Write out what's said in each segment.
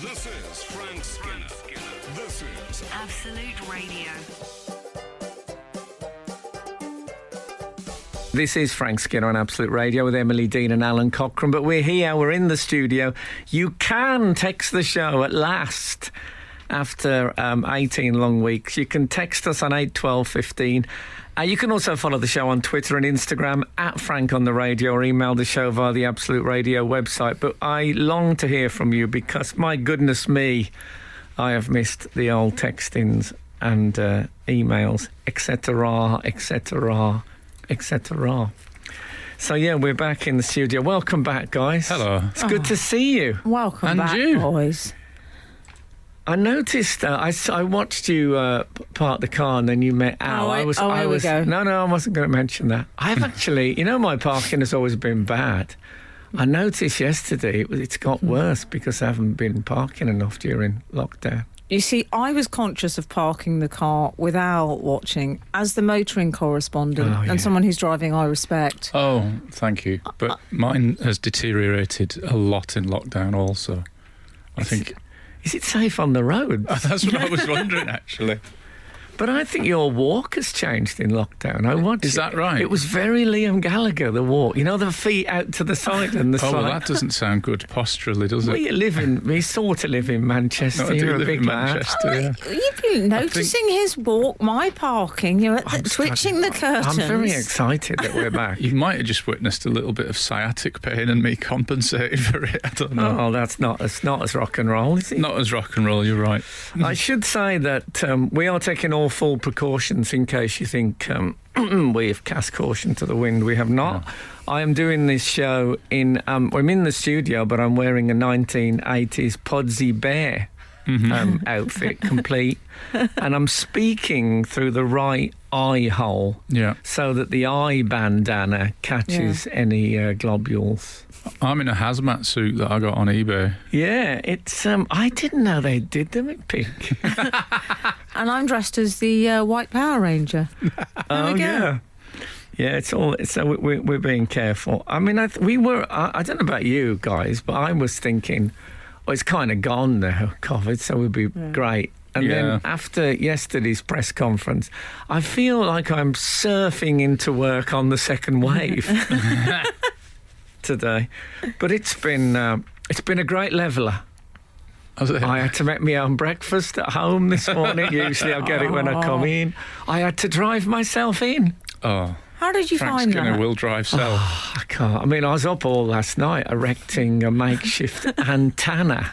This is Frank Skinner. This is Absolute Radio. This is Frank Skinner on Absolute Radio with Emily Dean and Alan Cochrane. But we're here, we're in the studio. You can text the show at last after 18 long weeks. You can text us on 81215. You can also follow the show on Twitter and Instagram at Frank on the Radio, or email the show via the Absolute Radio website. But I long to hear from you because, my goodness me, I have missed the old textings and emails, etc., etc., etc. So, yeah, we're back in the studio. Welcome back, guys. Hello. It's good to see you. Welcome And back, you. boys. I noticed, I watched you park the car and then you met Al. Here we go. No, I wasn't going to mention that. I've actually, my parking has always been bad. I noticed yesterday it's got worse because I haven't been parking enough during lockdown. You see, I was conscious of parking the car without watching. As the motoring correspondent and someone who's driving, I respect. Oh, thank you. But mine has deteriorated a lot in lockdown also. I think... Is it safe on the road? That's what I was wondering, actually. But I think your walk has changed in lockdown. I watched Is that right? It was very Liam Gallagher, the walk. The feet out to the side and the Oh, slide. well, that doesn't sound good posturally, does Well, it? you sort of live in Manchester. No, I do You're a live big in man. Manchester, yeah. You've been noticing his walk, my parking. You're twitching the curtains. I'm very excited that we're back. You might have just witnessed a little bit of sciatic pain and me compensating for it. I don't know. Oh, that's not as rock and roll, is it? Not as rock and roll, you're right. I should say that we are taking all full precautions in case you think we have cast caution to the wind. We have not. Yeah. I am doing this show I'm in the studio, but I'm wearing a 1980s Pudsey Bear outfit, complete. And I'm speaking through the right eye hole so that the eye bandana catches any globules. I'm in a hazmat suit that I got on eBay. Yeah, it's I didn't know they did them in pink. And I'm dressed as the White Power Ranger. There we go. Yeah, it's all. So we're being careful. I mean, we were. I don't know about you guys, but I was thinking, it's kind of gone now, COVID. So it would be great. And then after yesterday's press conference, I feel like I'm surfing into work on the second wave today. But it's been a great leveler. I had to make my own breakfast at home this morning. Usually I get it when I come in. I had to drive myself in. Oh. How did you Frank find Skinner that? will drive self. Oh, I can't. I mean, I was up all last night erecting a makeshift antenna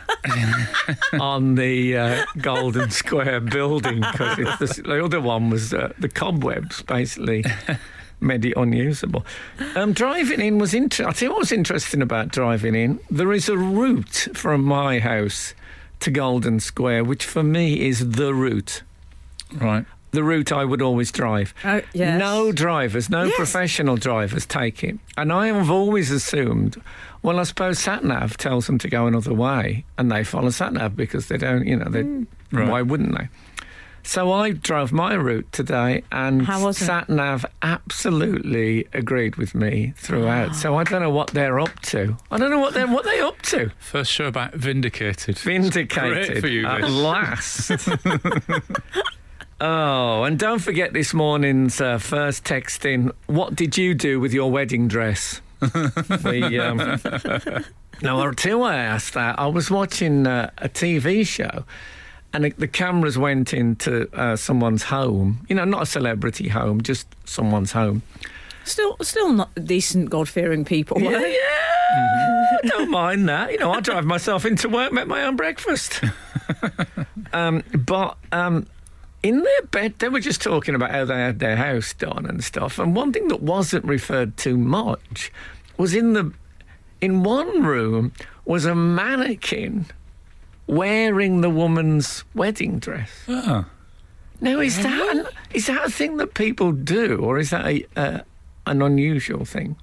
on the Golden Square building because the other one was the cobwebs basically made it unusable. Driving in was interesting. I think what was interesting about driving in, there is a route from my house to Golden Square, which for me is the route. Right. The route I would always drive. Oh, yes. No drivers, no professional drivers take it. And I have always assumed, well, I suppose SatNav tells them to go another way and they follow SatNav because they don't, why wouldn't they? So I drove my route today and How was it? SatNav absolutely agreed with me throughout. So I don't know what they're up to. I don't know what they're up to. First show back, vindicated. Vindicated Great for you, at this. last. Oh, and don't forget this morning's first text in. What did you do with your wedding dress? Now, I'll tell you why I asked that. I was watching a TV show and the cameras went into someone's home. Not a celebrity home, just someone's home. Still not decent, God-fearing people. Yeah, I don't mind that. I drive myself into work, make my own breakfast. But in their bed, they were just talking about how they had their house done and stuff. And one thing that wasn't referred to much was in one room was a mannequin wearing the woman's wedding dress. Oh. Now, is that a thing that people do, or is that an unusual thing?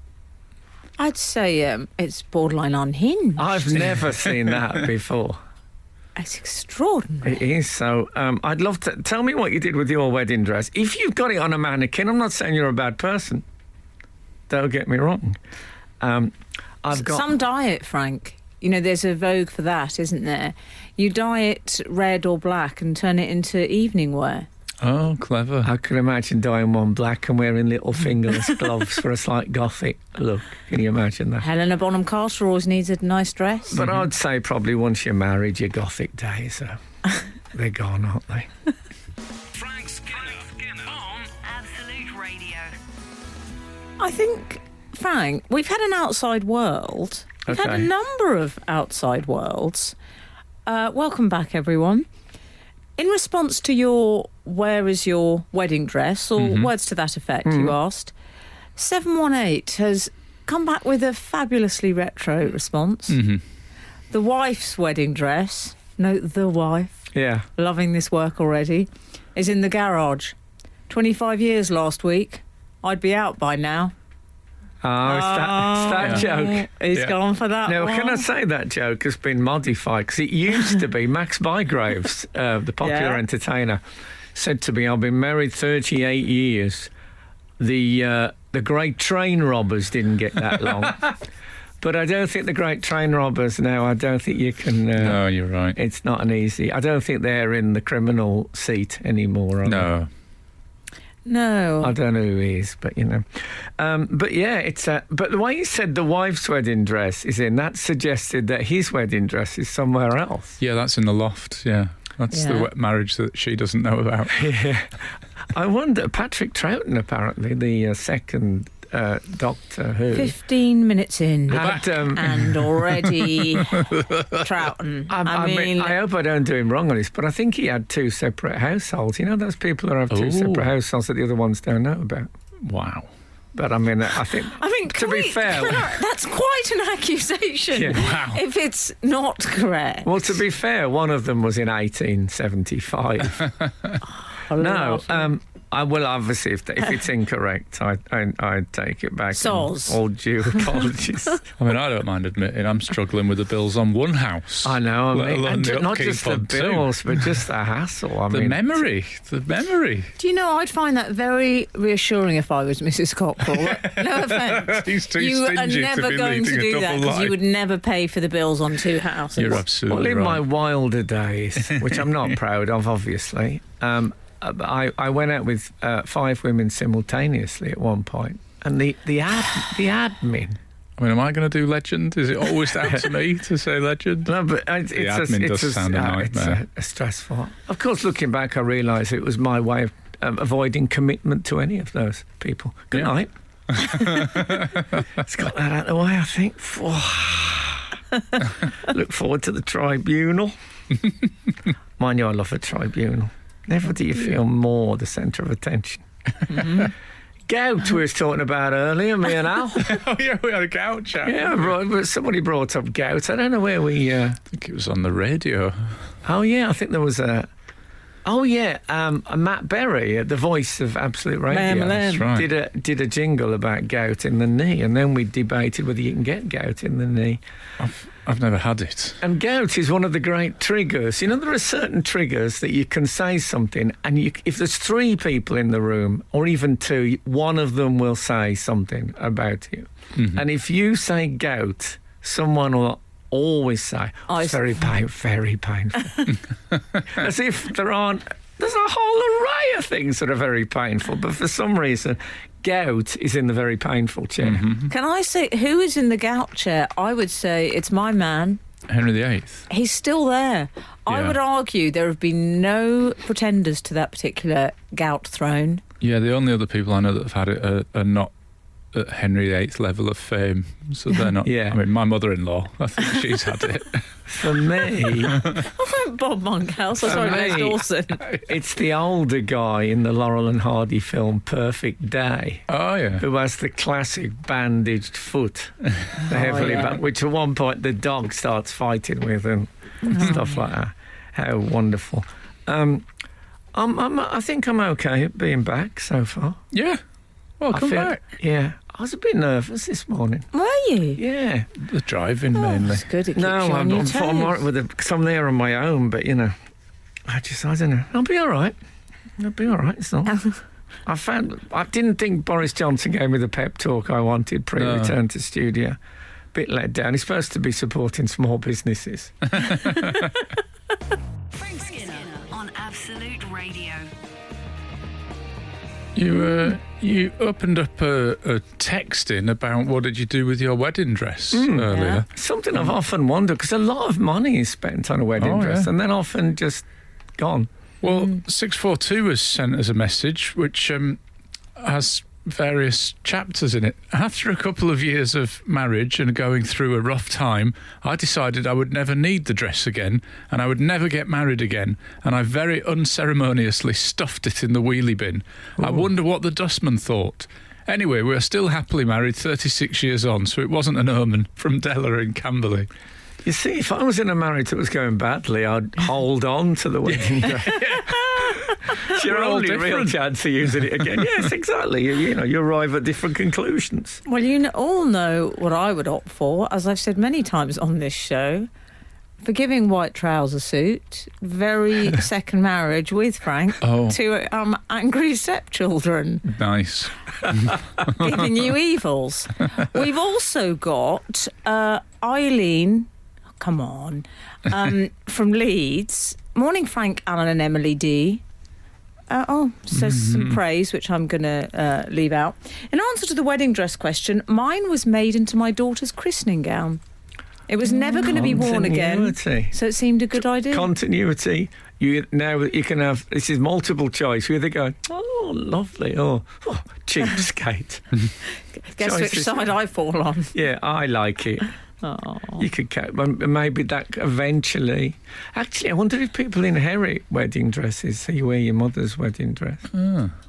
I'd say it's borderline unhinged. I've never seen that before. It's extraordinary. It is. So I'd love to... Tell me what you did with your wedding dress. If you've got it on a mannequin, I'm not saying you're a bad person. Don't get me wrong. I've got... Some diet, Frank. there's a vogue for that, isn't there? You dye it red or black and turn it into evening wear. Oh, clever. I can imagine dyeing one black and wearing little fingerless gloves for a slight gothic look. Can you imagine that? Helena Bonham Carter always needs a nice dress. But I'd say probably once you're married, your gothic days they're gone, aren't they? Frank Skinner on Absolute Radio. I think, Frank, we've had an outside world. We've had a Okay. number of outside worlds. Welcome back, everyone. In response to your "where is your wedding dress?" or words to that effect, you asked, 718 has come back with a fabulously retro response. The wife's wedding dress, note the wife, Yeah. loving this work already, is in the garage. 25 years last week. I'd be out by now. Oh, it's that joke. He's Yeah. gone for that Now, one. can I say that joke has been modified? Because it used to be Max Bygraves, the popular Yeah. entertainer, said to me, I've been married 38 years. The great train robbers didn't get that long. But I don't think the great train robbers now, I don't think you can... No, you're right. It's not an easy... I don't think they're in the criminal seat anymore. Are they? No. No. I don't know who he is, but but yeah, it's but the way you said the wife's wedding dress is in, that suggested that his wedding dress is somewhere else. Yeah, that's in the loft, yeah. That's Yeah. the wet marriage that she doesn't know about. Yeah. I wonder, Patrick Troughton, apparently, the second Doctor Who, 15 minutes in. had, And already Troughton. I mean, I hope I don't do him wrong on this, but I think he had two separate households. You know those people who have two Ooh. separate households that the other ones don't know about? Wow. But I mean, I think... can to be fair... that's quite an accusation. Yeah. Wow. If it's not correct. Well, to be fair, one of them was in 1875. No, I will obviously, if it's incorrect, I take it back. Soz. All due apologies. I mean, I don't mind admitting I'm struggling with the bills on one house. I know, Let alone and the not upkeep just the on two. bills, but just the hassle. I The mean, memory. Do you know, I'd find that very reassuring if I was Mrs. Cockrell. No offence. He's too You are stingy to never be going to leading a do that double because you life. would never pay for the bills on two houses. You're absolutely well, in my right. wilder days, which I'm not proud of, obviously, I went out with 5 women simultaneously at one point, and the admin. I mean, am I going to do legend? Is it always down to me to say legend? No, but it's admin does sound a nightmare. It's a stressful. Of course, looking back, I realise it was my way of avoiding commitment to any of those people. Good Yeah. night. It's got that out of the way, I think. Look forward to the tribunal. Mind you, I love a tribunal. Never do you feel more the centre of attention. Gout we was talking about earlier, me and Al. Oh, yeah, we had a gout chat. Yeah, somebody brought up gout. I don't know where we... I think it was on the radio. Oh, yeah, I think there was a... Oh, yeah, Matt Berry, the voice of Absolute Radio, That's right. did a jingle about gout in the knee, and then we debated whether you can get gout in the knee. I've never had it. And gout is one of the great triggers. You know, there are certain triggers that you can say something, and if there's 3 people in the room, or even 2, one of them will say something about you. Mm-hmm. And if you say gout, someone will always say, it's very painful. As if there's a whole array of things that are very painful, but for some reason, gout is in the very painful chair. Mm-hmm. Can I say who is in the gout chair? I would say it's my man. Henry VIII. He's still there. I Yeah. would argue there have been no pretenders to that particular gout throne. Yeah, the only other people I know that have had it are not at Henry VIII's level of fame, so they're not. Yeah. I mean, my mother-in-law, I think she's had it. For me, Bob Monkhouse, or sorry, Les me. Dawson. it's the older guy in the Laurel and Hardy film Perfect Day, Oh, yeah. who has the classic bandaged foot, the heavily yeah. which at one point the dog starts fighting with and stuff like that. How wonderful. I think I'm okay at being back so far. Yeah. Welcome back. Yeah, I was a bit nervous this morning. Were you? Yeah. The driving mainly. It's good. It keeps No, you on your I'm all right toes. with it because I'm there on my own, but, I don't know. I'll be all right. It's not. I didn't think Boris Johnson gave me the pep talk I wanted pre-return to studio, bit let down. He's supposed to be supporting small businesses. Frank Skinner on Absolute Radio. You opened up a text in about what did you do with your wedding dress earlier. Something I've often wondered, because a lot of money is spent on a wedding dress and then often just gone. Well, 642 has sent us a message which has various chapters in it. After a couple of years of marriage and going through a rough time, I decided I would never need the dress again and I would never get married again, and I very unceremoniously stuffed it in the wheelie bin. Ooh. I wonder what the dustman thought. Anyway, we're still happily married 36 years on, so it wasn't an omen. From Della in Camberley. You see, if I was in a marriage that was going badly, I'd hold on to the wedding dress. It's your only real chance of using it again. Yes, exactly. You arrive at different conclusions. Well, you all know what I would opt for, as I've said many times on this show. Forgiving white trouser suit, very second marriage with Frank to angry stepchildren. Nice. Giving you evils. We've also got Eileen, come on, from Leeds. Morning, Frank, Alan and Emily D. Says some praise, which I'm going to leave out. In answer to the wedding dress question, mine was made into my daughter's christening gown. It was never going to be worn again, so it seemed a good idea. Continuity. Now you can have, this is multiple choice. You either go, oh, lovely, cheapskate. Guess which side I fall on. Yeah, I like it. Oh. You could maybe that eventually. Actually, I wonder if people inherit wedding dresses. So you wear your mother's wedding dress,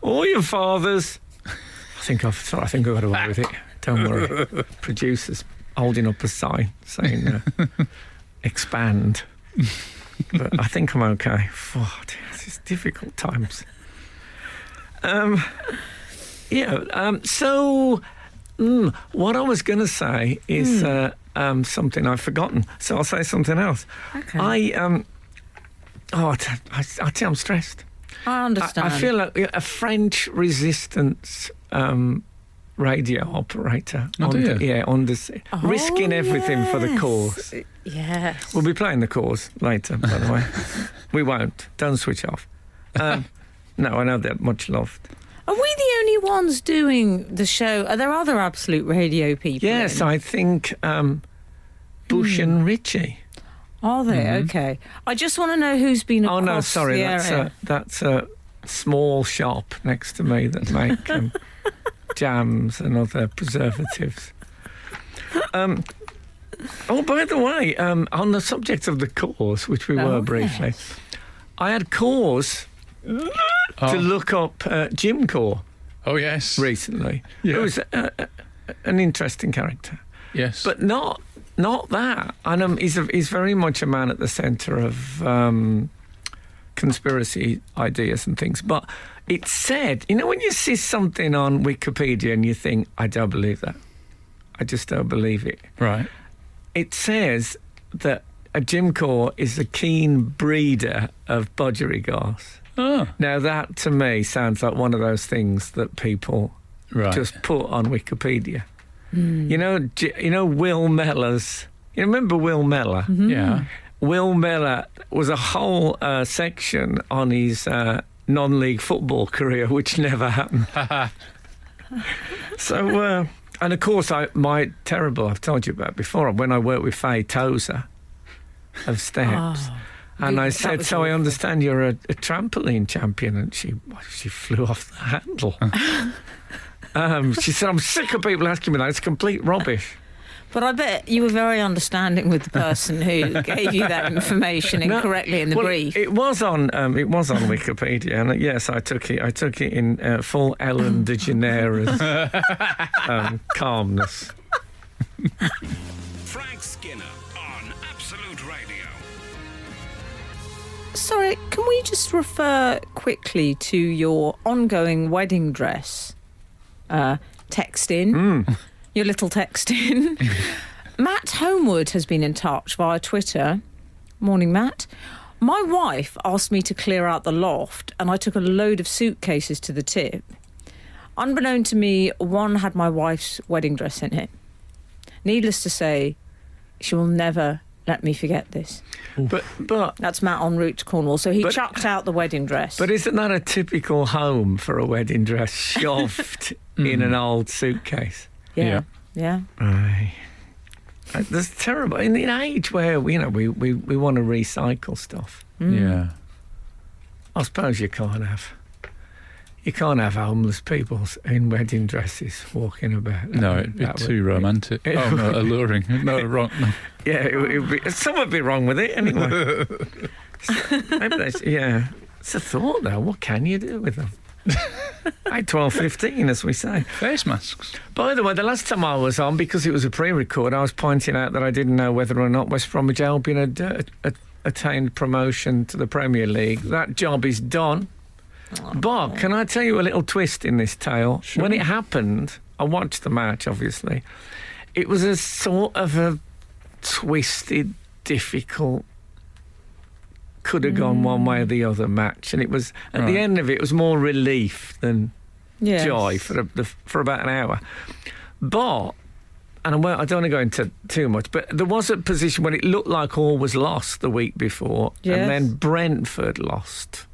or your father's. I think I've got away with it. Don't worry. Producers holding up a sign saying expand, but I think I'm okay. Oh, dear, this is difficult times. So what I was going to say is something I've forgotten, so I'll say something else. Okay. I tell you, I'm stressed. I understand. I feel like a French resistance radio operator. Risking everything for the cause. Yes. We'll be playing the cause later, by the way. We won't. Don't switch off. No, I know they're much loved. Are we the only ones doing the show? Are there other Absolute Radio people? Yes, I think Bush and Ritchie. Are they? Okay. I just want to know who's been across no, sorry, the area. that's a small shop next to me that make jams and other preservatives. By the way, on the subject of the cause, which we were briefly, I had cause to look up Jim Core. Oh, yes. Recently. Yeah. It was an interesting character. Yes. But not that. And he's very much a man at the centre of conspiracy ideas and things. But it said, when you see something on Wikipedia and you think, I don't believe that. I just don't believe it. Right. It says that a Jim Core is a keen breeder of budgerigars. Oh. Now, that to me sounds like one of those things that people just put on Wikipedia. You know Will Mellor's... You remember Will Mellor? Mm-hmm. Yeah. Will Mellor was a whole section on his non-league football career, which never happened. So, and of course, I've told you about before, when I worked with Faye Tozer of Steps. And I said, so I understand you're a trampoline champion. And she flew off the handle. She said, I'm sick of people asking me that. It's complete rubbish. But I bet you were very understanding with the person who gave you that information incorrectly in the brief. It was on Wikipedia, and yes, I took it in full Ellen DeGeneres calmness. Frank Skinner on Absolute Radio. Sorry, can we just refer quickly to your ongoing wedding dress text in? Your little text in. Matt Homewood has been in touch via Twitter. Morning, Matt. My wife asked me to clear out the loft and I took a load of suitcases to the tip. Unbeknown to me, one had my wife's wedding dress in it. Needless to say, she will never let me forget this. But That's Matt en route to Cornwall. So he chucked out the wedding dress. But isn't that a typical home for a wedding dress, shoved in an old suitcase? Yeah. Right. That's terrible. In an age where we want to recycle stuff. Yeah. I suppose you can't have homeless people in wedding dresses walking about. No, it'd be too romantic. Oh, no, alluring. No, wrong. No. Yeah, it would be. Some would be wrong with it anyway. It's a thought though. What can you do with them? 12:15, as we say. Face masks. By the way, the last time I was on, because it was a pre-record, I was pointing out that I didn't know whether or not West Bromwich Albion had attained promotion to the Premier League. That job is done. But can I tell you a little twist in this tale? Sure. When it happened, I watched the match, obviously. It was a sort of a twisted, difficult, could have gone one way or the other match. And it was, at the end of it, it was more relief than joy for about an hour. But, and I don't want to go into too much, but there was a position when it looked like all was lost the week before. Yes. And then Brentford lost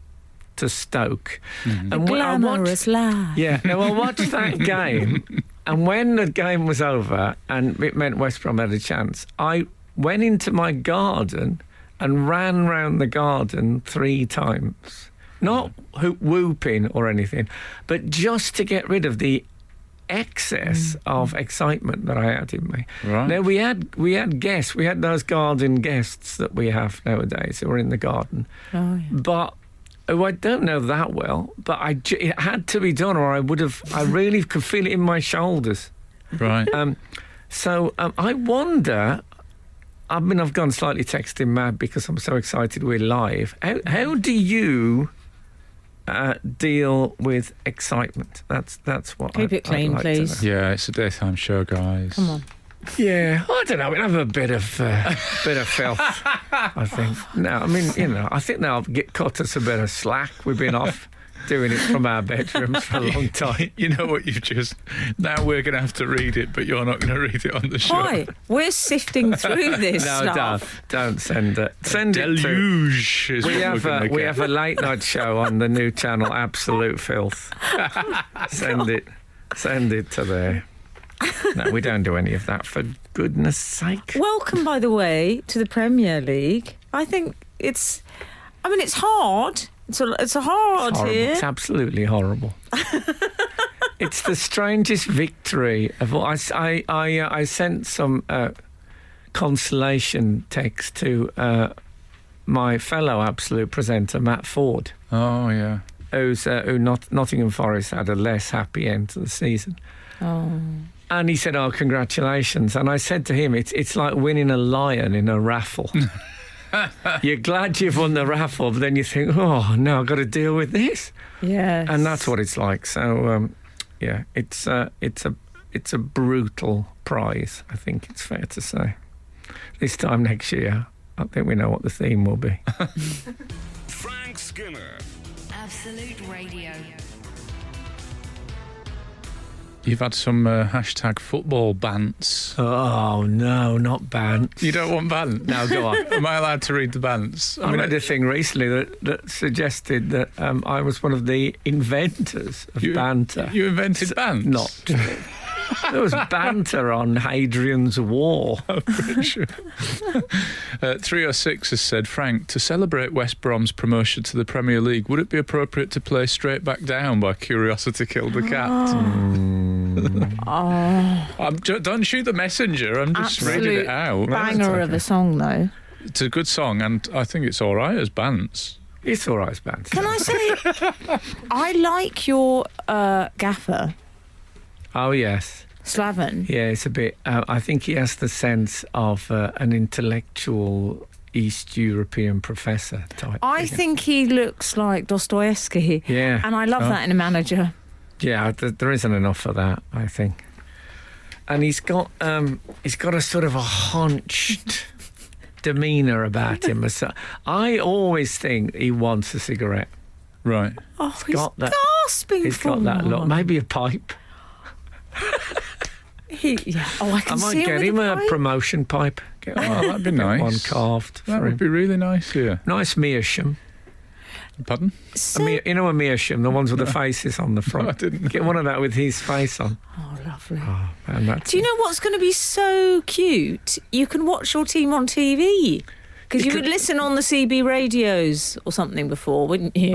to Stoke. And Glamorous life. Yeah, now I watched that game, and when the game was over and it meant West Brom had a chance, I went into my garden and ran round the garden 3 times. Not whooping or anything, but just to get rid of the excess of excitement that I had in me. Right. Now, we had guests. We had those garden guests that we have nowadays who are in the garden. Oh, yeah. But I don't know that well, but it had to be done, or I really could feel it in my shoulders. Right. I wonder, I've gone slightly texting mad because I'm so excited we're live. How do you deal with excitement? That's what Keep it clean, I'd like please. to know. Yeah, it's a daytime show, guys. Come on. Yeah, I don't know. We'll have a bit of filth, I think. No, I mean, I think they'll cut us a bit of slack. We've been off doing it from our bedrooms for a long time. You know what you've just... Now we're going to have to read it, but you're not going to read it on the show. Why? We're sifting through this No, stuff. don't send it. Send it to... Deluge is We what have a late night show on the new channel, Absolute Filth. Send it to there. No, we don't do any of that, for goodness sake. Welcome, by the way, to the Premier League. I think it's hard. It's a hard Horrible. here. It's absolutely horrible. It's the strangest victory of all. I sent some consolation text to my fellow Absolute presenter, Matt Ford. Oh, yeah. Nottingham Forest had a less happy end to the season. Oh. And he said, congratulations. And I said to him, it's like winning a lion in a raffle. You're glad you've won the raffle, but then you think, oh, no, I've got to deal with this. Yes. And that's what it's like. So, it's a brutal prize, I think it's fair to say. This time next year, I think we know what the theme will be. Frank Skinner. Absolute Radio. You've had some hashtag football bants. Oh, no, not bants. You don't want bants? No, go on. Am I allowed to read the bants? I read a thing recently that suggested that I was one of the inventors of banter. You invented bants? Not true. There was banter on Hadrian's Wall. Oh, pretty sure. 306 has said, Frank, to celebrate West Brom's promotion to the Premier League, would it be appropriate to play Straight Back Down by Curiosity Killed the Cat? Don't shoot the messenger, I'm just reading it out. Banger of a song, though. It's a good song, and I think it's all right as bants. It's all right as banter. Can I say, I like your gaffer, Oh, yes. Slaven. Yeah, it's a bit... I think he has the sense of an intellectual East European professor type. I think he looks like Dostoevsky. Yeah. And I love that in a manager. Yeah, there isn't enough of that, I think. And he's got a sort of a hunched demeanour about him. So I always think he wants a cigarette. Right. Oh, he's got that- gasping He's for got that one. look. Maybe a pipe. Oh, I can I might see get him him with a pipe. promotion pipe. Get that'd be nice. one carved. That for would him. be really nice, yeah. Nice meerschaum. Pardon? So- You know a meerschaum, the ones with the faces on the front. I didn't. Get one of that with his face on. Oh, lovely. Oh, man, that's Do you know what's going to be so cute? You can watch your team on TV. Because you would listen on the CB radios or something before, wouldn't you?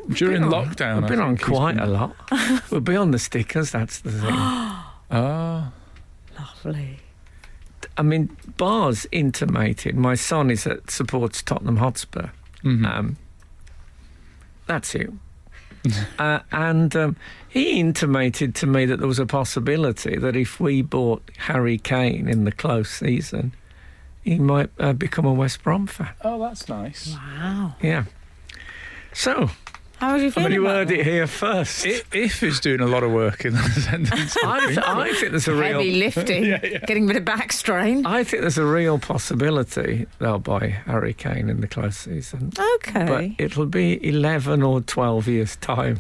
During lockdown, We've been I on think he's quite been- a lot. We'll be on the stickers, that's the thing. Ah, Lovely. I mean, Bar's intimated. My son supports Tottenham Hotspur. mhm. That's it. And he intimated to me that there was a possibility that if we bought Harry Kane in the close season, he might become a West Brom fan. Oh, that's nice. Wow. Yeah. So, How would you feel you about heard that? it here first. If is doing a lot of work in that sentence. I think there's a real... Heavy lifting, getting a bit of back strain. I think there's a real possibility they'll buy Harry Kane in the close season. Okay. But it'll be 11 or 12 years' time.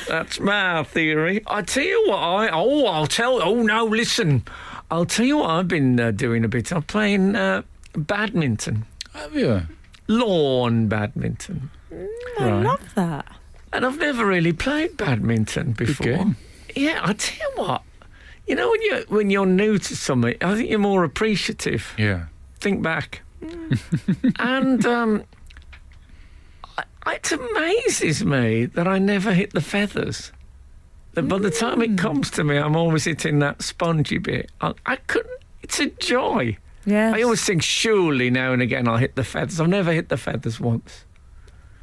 That's my theory. I tell you what, listen. I'll tell you what I've been doing a bit. I'm playing badminton, Have you? lawn badminton. I love that. And I've never really played badminton before. game. Yeah, I tell you what. You know, when you're new to something, I think you're more appreciative. Yeah. Think back. And it amazes me that I never hit the feathers. That by the time it comes to me, I'm always hitting that spongy bit. I couldn't. It's a joy. Yes. I always think, surely now and again I'll hit the feathers. I've never hit the feathers once.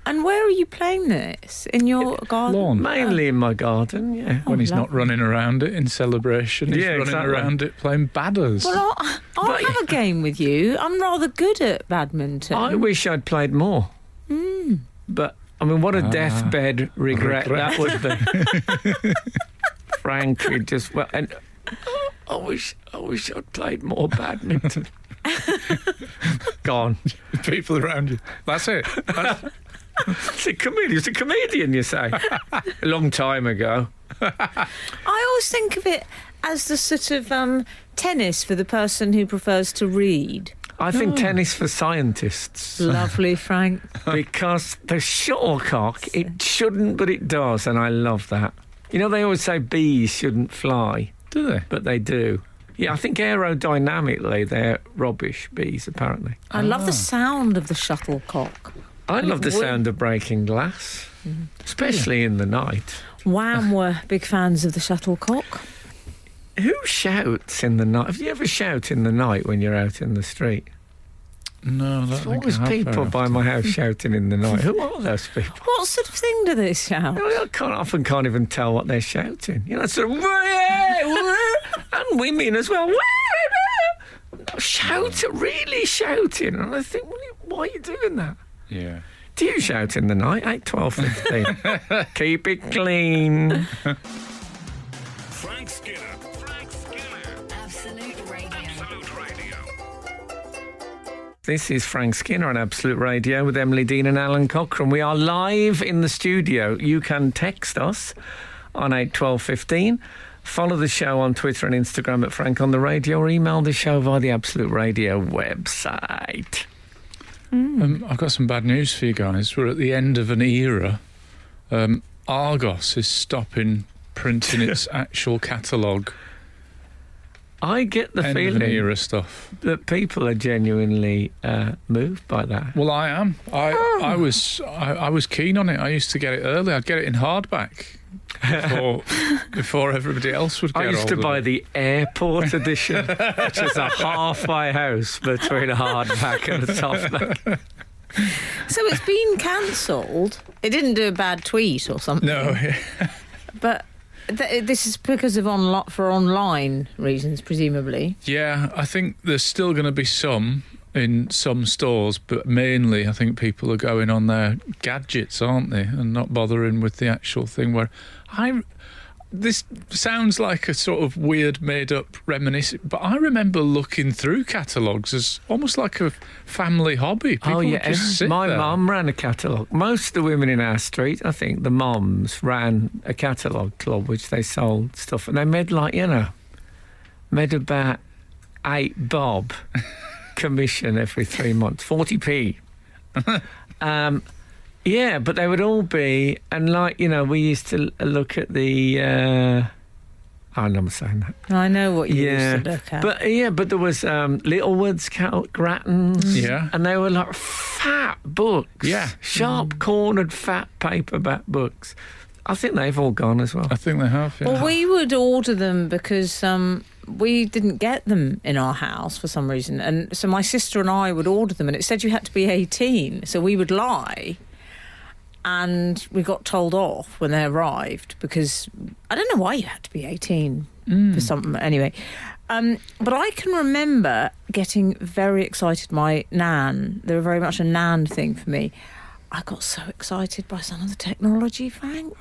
And where are you playing this? In your garden? Lawn. Mainly in my garden, yeah. When he's not lovely. running around it in celebration, he's Yeah, running exactly. around it playing badders. Well, I'll But- have a game with you. I'm rather good at badminton. I wish I'd played more. But, I mean, what a deathbed regret that would be. Frankly, just... Well, and I wish I'd played more badminton. Gone. People around you. That's it. It's a comedian, you say? A long time ago. I always think of it as the sort of tennis for the person who prefers to read. I think tennis for scientists. Lovely, Frank. Because the shuttlecock, it shouldn't, but it does, and I love that. You know, they always say bees shouldn't fly, Do they? but they do. Yeah, I think aerodynamically they're rubbish, bees, apparently. I love the sound of the shuttlecock. I love the would- sound of breaking glass, especially in the night. Wham were big fans of the shuttlecock. Who shouts in the night? Have you ever shout in the night when you're out in the street? No, I don't There's think always I have people very by often. my house shouting in the night. Who are those people? What sort of thing do they shout? I often can't even tell what they're shouting. You know, sort of, and women as well. Really shouting. And I think, why are you doing that? Yeah. Do you shout in the night? 8, 12, 15. Keep it clean. Frank Skinner. Frank Skinner. Absolute Radio. Absolute Radio. This is Frank Skinner on Absolute Radio with Emily Dean and Alan Cochrane. We are live in the studio. You can text us on 8, 12, 15. Follow the show on Twitter and Instagram at Frank on the Radio, or email the show via the Absolute Radio website. I've got some bad news for you guys. We're at the end of an era. Argos is stopping printing its actual catalogue. I get the End of an feeling era stuff. that people are genuinely moved by that. Well, I am. I was keen on it. I used to get it early. I'd get it in hardback before everybody else would get I used to hold of buy it. the airport edition, which is a halfway house between a hardback and a softback. So it's been cancelled. It didn't do a bad tweet or something. No, But this is because of for online reasons, presumably. yeah, I think there's still going to be some in some stores, but mainly I think people are going on their gadgets, aren't they, and not bothering with the actual thing. Where this sounds like a sort of weird, made-up reminiscence, but I remember looking through catalogues as almost like a family hobby. People would just sit my there. mum ran a catalogue. Most of the women in our street, I think, the mums ran a catalogue club which they sold stuff, and they made made about 8 bob commission every 3 months, 40p. Yeah, but they would all be, and we used to look at the. I'm not saying that. I know what you used to look at. But there was Littlewood's Grattans. Yeah. And they were like fat books. Yeah. Sharp cornered fat paperback books. I think they've all gone as well. I think they have, yeah. Well, we would order them because we didn't get them in our house for some reason. And so my sister and I would order them, and it said you had to be 18. So we would lie. And we got told off when they arrived because I don't know why you had to be 18 for something. Anyway, but I can remember getting very excited. My nan, they were very much a nan thing for me. I got so excited by some of the technology, Frank.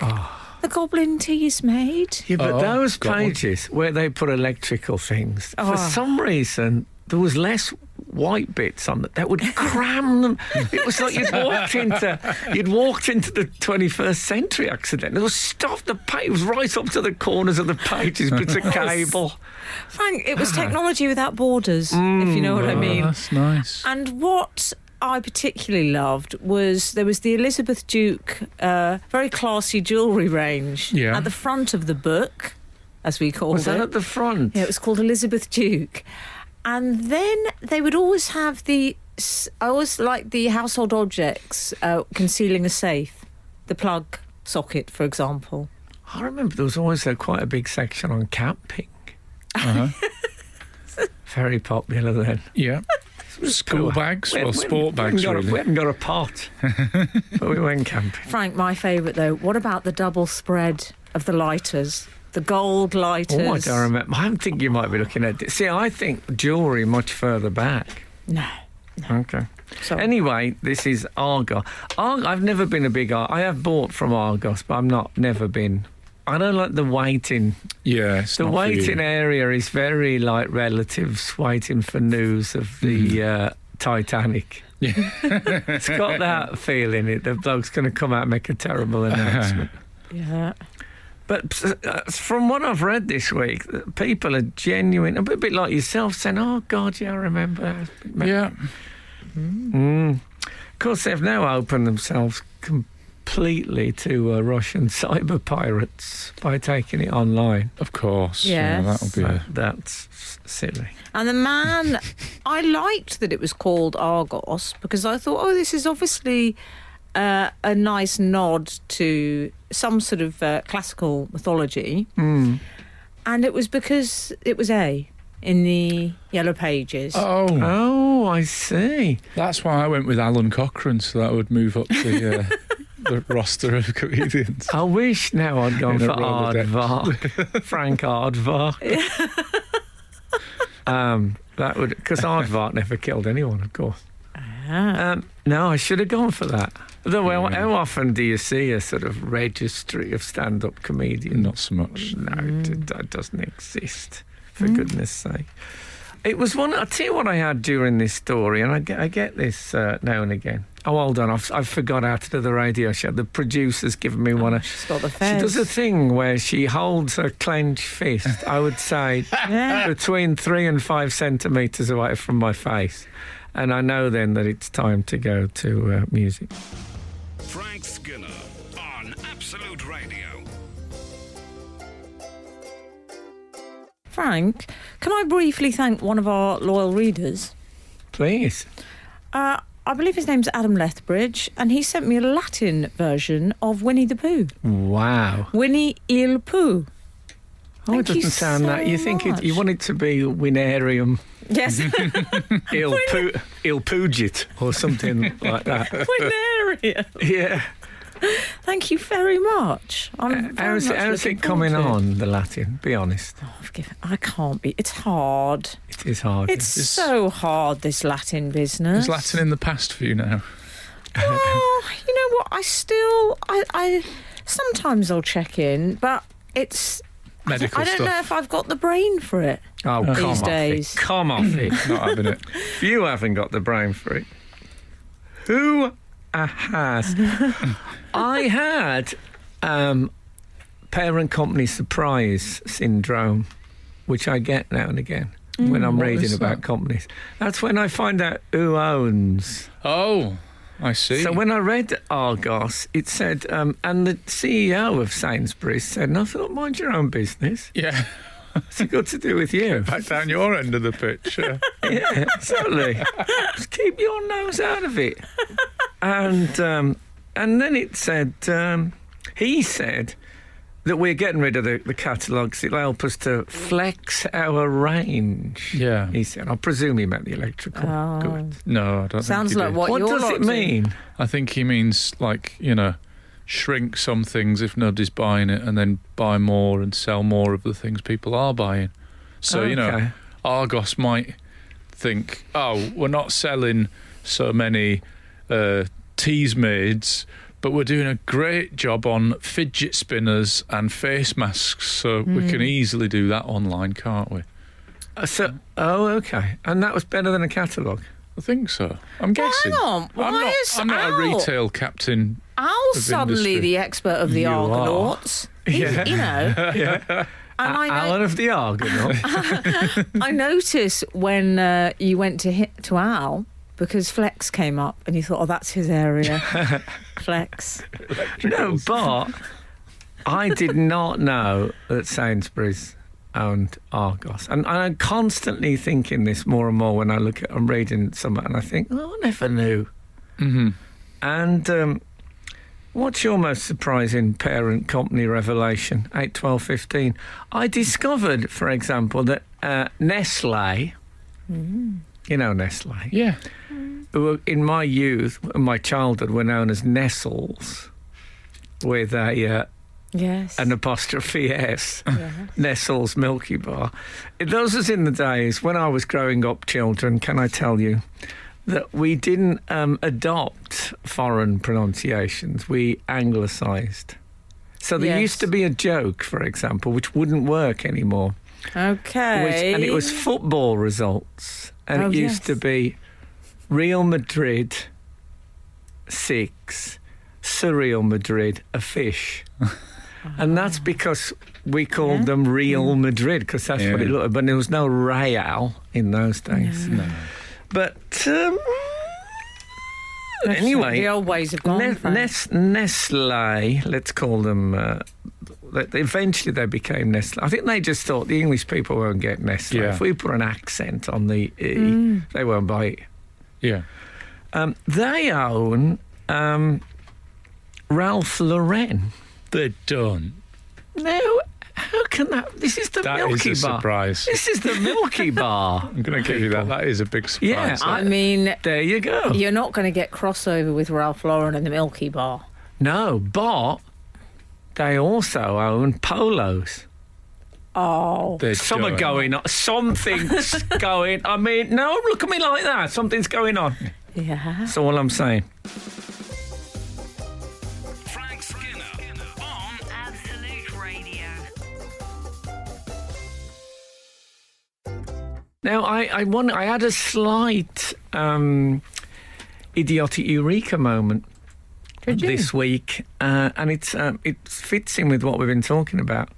The Goblin teas made. Yeah, but those God. pages where they put electrical things, for some reason, there was less white bits on that would cram them. It was like you'd walked into the 21st century accident. There was stuff, the page was right up to the corners of the pages, bits of cable. Frank, it was technology without borders, if you know what I mean. That's nice. And what I particularly loved was there was the Elizabeth Duke very classy jewellery range at the front of the book, as we called it. Was that at the front? Yeah, it was called Elizabeth Duke. And then they would always have I always liked the household objects concealing a safe, the plug socket, for example. I remember there was always quite a big section on camping. Very popular then. Yeah. School bags, sport bags, really. We hadn't got a pot, but we went camping. Frank, my favourite though, what about the double spread of the lighters? The gold lighters. Oh, I don't remember. I think you might be looking at it. See, I think jewellery much further back. No. Okay. So, Anyway, this is Argos. I've never been a big I have bought from Argos, but never been. I don't like the waiting. Yeah, it's The not for you. waiting area is very like relatives waiting for news of the Titanic. Yeah. It's got that feel in it. The bloke's going to come out and make a terrible announcement. yeah. But from what I've read this week, people are genuine, a bit like yourself, saying, "Oh God, yeah, I remember." Yeah. Of course, they've now opened themselves completely to Russian cyber pirates by taking it online. Of course. Yes. Yeah, that'll be That's silly. And the man, I liked that it was called Argos because I thought, this is obviously a nice nod to some sort of classical mythology. And it was because it was in the Yellow Pages. Oh, I see. That's why I went with Alan Cochrane, so that would move up the roster of comedians. I wish now I'd gone In for a Rolodex. Frank Aardvark. That would, because Aardvark never killed anyone, of course. No, I should have gone for that. Though, how often do you see a sort of registry of stand-up comedians? Not so much. No, that doesn't exist, for goodness sake. It was one. I'll tell you what I had during this story, and I get this now and again. Oh, hold on, I forgot how to do the radio show. The producer's given me one. She's got the She fez. does a thing where she holds her clenched fist, I would say, between 3 and 5 centimetres away from my face. And I know then that it's time to go to music. Frank Skinner on Absolute Radio. Frank, can I briefly thank one of our loyal readers? Please. I believe his name's Adam Lethbridge, and he sent me a Latin version of Winnie the Pooh. Wow. Winnie il Pooh. Oh, Thank it doesn't you sound that. You so think much. you want it to be Winarium Yes. il Pugit or something like that. Wineria. Yeah. Thank you very much. I'm very much How's looking it coming forward to it. on, the Latin? Be honest. I can't be. It's hard. It is hard. It's so hard, this Latin business. Is Latin in the past for you now? Well, you know what? I sometimes I'll check in, but it's... Medical I don't stuff. know if I've got the brain for it. Oh, come These off days. it. Come off it. Not having it. If you haven't got the brain for it, who has? I had parent company surprise syndrome, which I get now and again when I'm what reading is about that? companies. That's when I find out who owns. Oh, I see. So when I read Argos, it said, and the CEO of Sainsbury's said, "No, I thought, mind your own business. Yeah, It's got to do with you." back down your end of the pitch. Yeah, exactly. Just keep your nose out of it. And then it said, he said that we're getting rid of the catalogues. It'll help us to flex our range. Yeah. He said. I presume he meant the electrical goods. No, I don't Sounds think he like did. what What you're does it lot mean? I think he means, like, shrink some things if nobody's buying it and then buy more and sell more of the things people are buying. So, Okay. Argos might think, oh, we're not selling so many Teasmades, but we're doing a great job on fidget spinners and face masks, so we can easily do that online, can't we? Okay. And that was better than a catalogue. I think so. I'm guessing. Hang on, why is I'm not Al- a retail captain. Al's Of suddenly industry. the expert of the You are. Argonauts. He's- You know. Yeah. And Alan of the Argonaut. I noticed when you went to Al, because Flex came up and you thought, oh, that's his area. Flex. No, but I did not know that Sainsbury's owned Argos. And I'm constantly thinking this more and more when I look at, I'm reading something and I think, oh, I never knew. Mm-hmm. And what's your most surprising parent company revelation? 8, 12, 15. I discovered, for example, that Nestle, you know Nestle, Yeah. who were, in my youth, my childhood, were known as Nestles, with Yes. an apostrophe S. Yes. Nestle's Milky Bar. Those was in the days when I was growing up, children, can I tell you, that we didn't adopt foreign pronunciations. We anglicised. So there Yes. used to be a joke, for example, which wouldn't work anymore. Okay. And it was football results. And Oh, it used yes. to be Real Madrid 6, Surreal Madrid a fish. And that's because we called Yeah. them Real Madrid, because that's what Yeah. it looked like. But there was no Real in those days. No. But The anyway, old ways have gone. Frank. Nestle, let's call them. Eventually, they became Nestle. I think they just thought the English people won't get Nestle. Yeah. If we put an accent on the E, they won't buy it. Yeah. They own Ralph Lauren. They don't. Now, how can that? This is the That Milky is a Bar. surprise. This is the Milky Bar. I'm going to give you that. That is a big surprise. Yeah, I mean, There you go. you're not going to get crossover with Ralph Lauren and the Milky Bar. No, but they also own polos. Oh. They Something don't. going on. Something's going. I mean, no, look at me like that. Something's going on. Yeah. That's all I'm saying. Frank Skinner on Absolute Radio. Now, I had a slight idiotic eureka moment Did you? this week, and it fits in with what we've been talking about.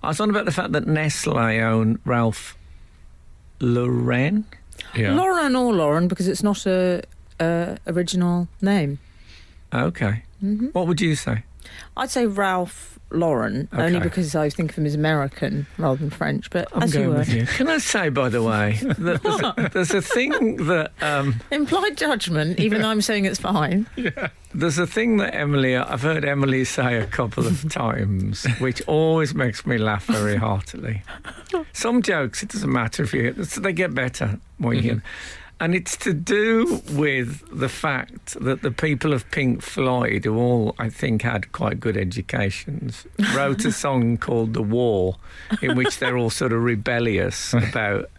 I was on about the fact that Nestle own Ralph Lauren. Yeah. Lauren or Lauren, because it's not a original name. Okay. Mm-hmm. What would you say? I'd say Ralph Lauren, only Okay. because I think of him as American rather than French. But I'm as you going were, with you. Can I say, by the way, that there's a thing that implied judgment, even though I'm saying it's fine. there's a thing that I've heard Emily say a couple of times, which always makes me laugh very heartily. Some jokes, it doesn't matter if you hear, they get better when you hear them. And it's to do with the fact that the people of Pink Floyd, who all, I think, had quite good educations, wrote a song called The War, in which they're all sort of rebellious about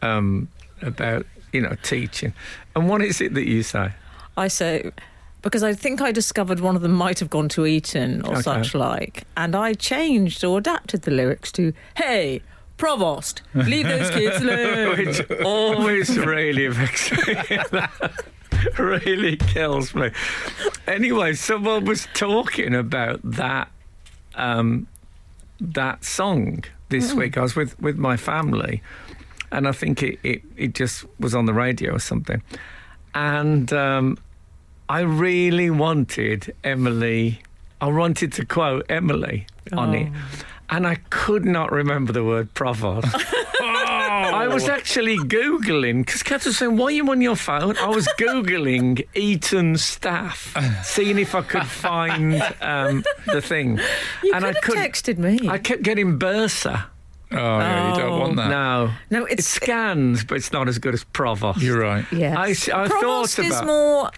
teaching. And what is it that you say? I say because I think I discovered one of them might have gone to Eton or Okay. such like, and I changed or adapted the lyrics to "Hey, Provost, leave those kids alone." Which always really vexes me. That really kills me. Anyway, someone was talking about that that song this week. I was with my family, and I think it just was on the radio or something. And I really wanted Emily. I wanted to quote Emily on it, and I could not remember the word provost. I was actually Googling, because Kat was saying, why are you on your phone? I was Googling Eton staff, seeing if I could find the thing. You and could I have texted me. I kept getting Bursa. Oh, yeah, you don't want that. No, No, it scans, but it's not as good as provost. You're right. Yes. I Provost thought is about... more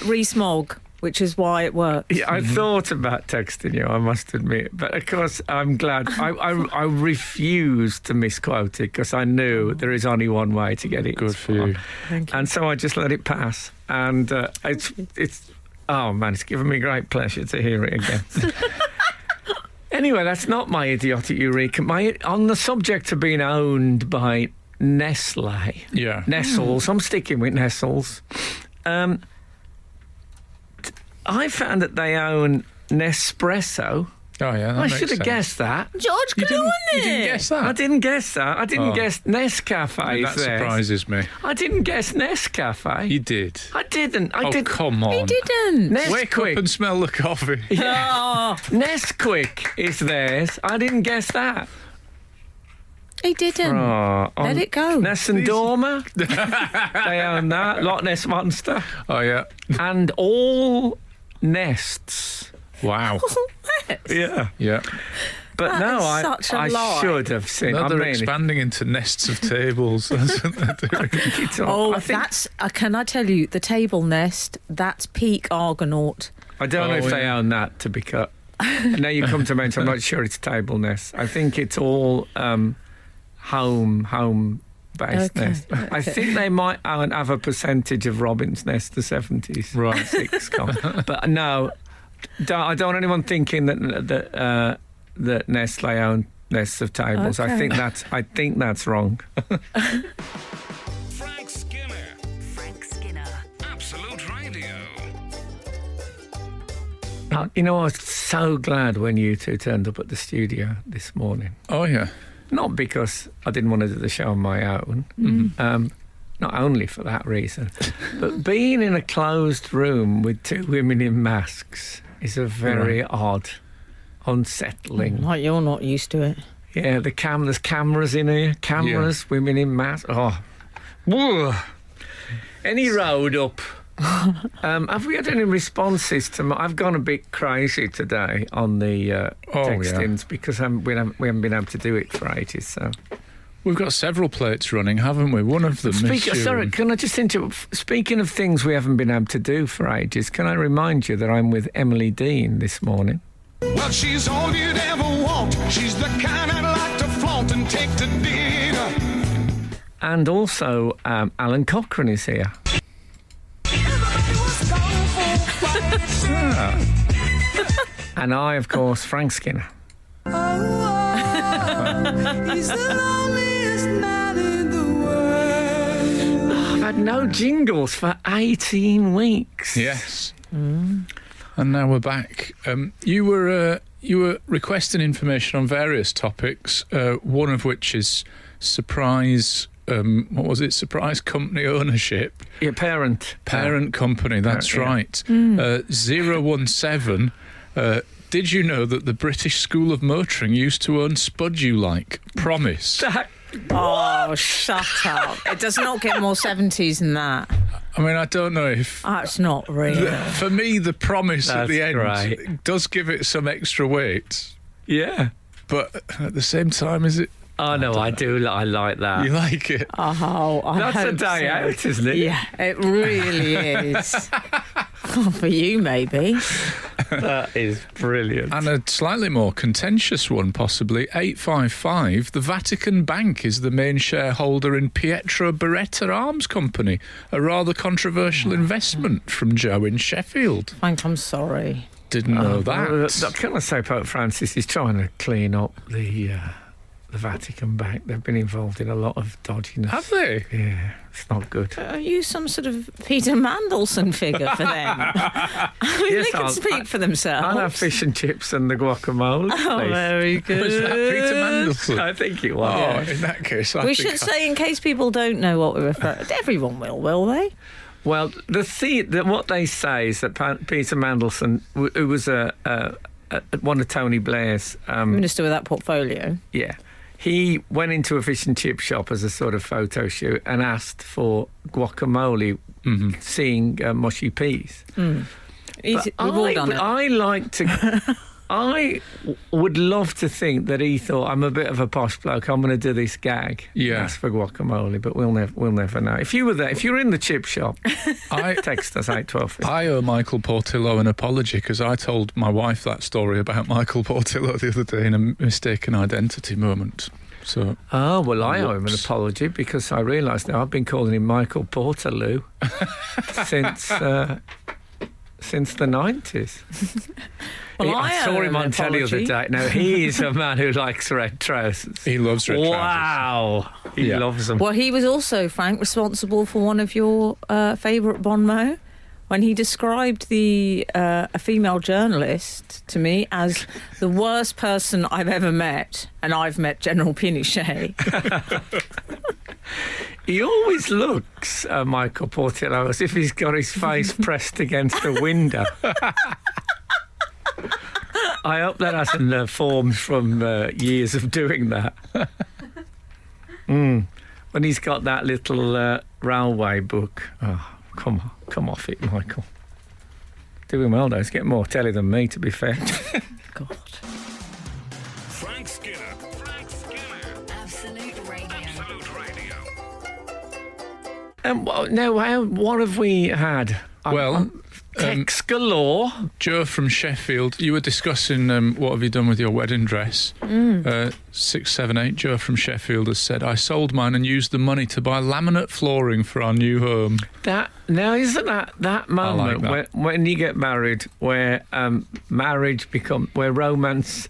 Rees-Mogg, which is why it works. Yeah, I thought about texting you, I must admit. But of course, I'm glad. I refused to misquote it because I knew there is only one way to get it. Good for you. Thank you. And so I just let it pass. And it's oh man, it's given me great pleasure to hear it again. Anyway, that's not my idiotic eureka. On the subject of being owned by Nestle, Yeah. Nestles, I'm sticking with Nestles. I found that they own Nespresso. Oh, yeah. That I makes should have sense. guessed that. George You Clooney. didn't guess that? I didn't guess that. I didn't Oh. guess Nescafe. That surprises me. I didn't guess Nescafe. You did. I didn't. I Oh, didn't. come on. He didn't. Wake up Nesquik. and smell the coffee. Oh, Nesquik is theirs. I didn't guess that. he didn't. Oh, Let it go. Ness and Dormer. They own that. Loch Ness Monster. Oh, yeah. And all nests. Wow. Yeah. Yeah. But That no, is such a I lie. should have seen. Now I they're mean, expanding into nests of tables. That's what they're doing. it's all- Oh, I think- that's. Can I tell you, the table nest, that's peak Argonaut. I don't know Oh, if they yeah. own that to be cut. Now you come to mention, I'm not sure it's table nest. I think it's all home based Okay, nest. I think they might have a percentage of Robin's Nest, the 70s Right. sitcom. But no, I don't want anyone thinking that Nestle own nests of tables. Okay. I think that's wrong. Frank Skinner. Frank Skinner. Absolute Radio. You know, I was so glad when you two turned up at the studio this morning. Oh, yeah. Not because I didn't want to do the show on my own, not only for that reason, but being in a closed room with two women in masks is a very odd, unsettling. Like you're not used to it. Yeah, there's cameras in here, women in masks. Oh, whoa. Any road up. Have we had any responses to I've gone a bit crazy today on the textings because we haven't been able to do it for ages. So We've got several plates running, haven't we? One of them is sorry, can I just interrupt? Speaking of things we haven't been able to do for ages, can I remind you that I'm with Emily Dean this morning? Well, she's all you'd ever want. She's the kind I'd like to flaunt and take to dinner. And also, Alan Cochrane is here. And I, of course, Frank Skinner. He's the loneliest man in the world. I've had no jingles for 18 weeks. Yes. And now we're back. You were requesting information on various topics, one of which is surprise. What was it? Surprise company ownership. Your parent. Company, that's yeah. right. 017. Did you know that the British School of Motoring used to own Spud You Like? Promise. Oh, shut up. It does not get more 70s than that. I mean, I don't know if... That's not real. For me, the promise at That's the end great. does give it some extra weight. Yeah. But at the same time, is it... Oh, no, I do. I like that. You like it? Oh, I That's a hope day so. out, isn't it? Yeah, it really is. For you, maybe. That is brilliant. And a slightly more contentious one, possibly, 855. The Vatican Bank is the main shareholder in Pietro Beretta Arms Company, a rather controversial investment from Joe in Sheffield. Frank, I'm sorry. Didn't know that. Can I say Pope Francis is trying to clean up the Vatican Bank? They've been involved in a lot of dodginess. Have they? Yeah, it's not good. Are you some sort of Peter Mandelson figure for them? I mean, Yes, they can speak for themselves. I'll have fish and chips and the guacamole. Oh, please. very good. Was that Peter Mandelson? I think it was. Oh, in that case, I We think should say, in case people don't know what we're referring to, everyone will they? Well, what they say is that Peter Mandelson, who was one of Tony Blair's... Minister with that portfolio. Yeah. He went into a fish and chip shop as a sort of photo shoot and asked for guacamole, seeing mushy peas. We've all done it. I would love to think that he thought, I'm a bit of a posh bloke, I'm going to do this gag. Yeah. Ask for guacamole, but we'll never know. If you were there, if you were in the chip shop, text us 812. I owe Michael Portillo an apology because I told my wife that story about Michael Portillo the other day in a mistaken identity moment. So, oh, well, I owe him an apology because I realised now I've been calling him Michael Portaloo since the 90s. Well, I saw owe him him on an telly the other apology. day. Now, he is a man who likes red trousers. he loves red trousers. Wow. He loves them. Well, he was also, Frank, responsible for one of your favourite bon mots when he described a female journalist to me as the worst person I've ever met, and I've met General Pinochet. He always looks, Michael Portillo, as if he's got his face pressed against a window. I hope that hasn't formed from years of doing that. When he's got that little railway book. Oh, come off it, Michael. Doing well, though. He's getting more telly than me, to be fair. God. Frank Skinner. Absolute Radio. Absolute Radio. Now, what have we had? Well, text galore. Joe from Sheffield, you were discussing what have you done with your wedding dress. 678, Joe from Sheffield has said, I sold mine and used the money to buy laminate flooring for our new home. Isn't that moment like that. when you get married, where where romance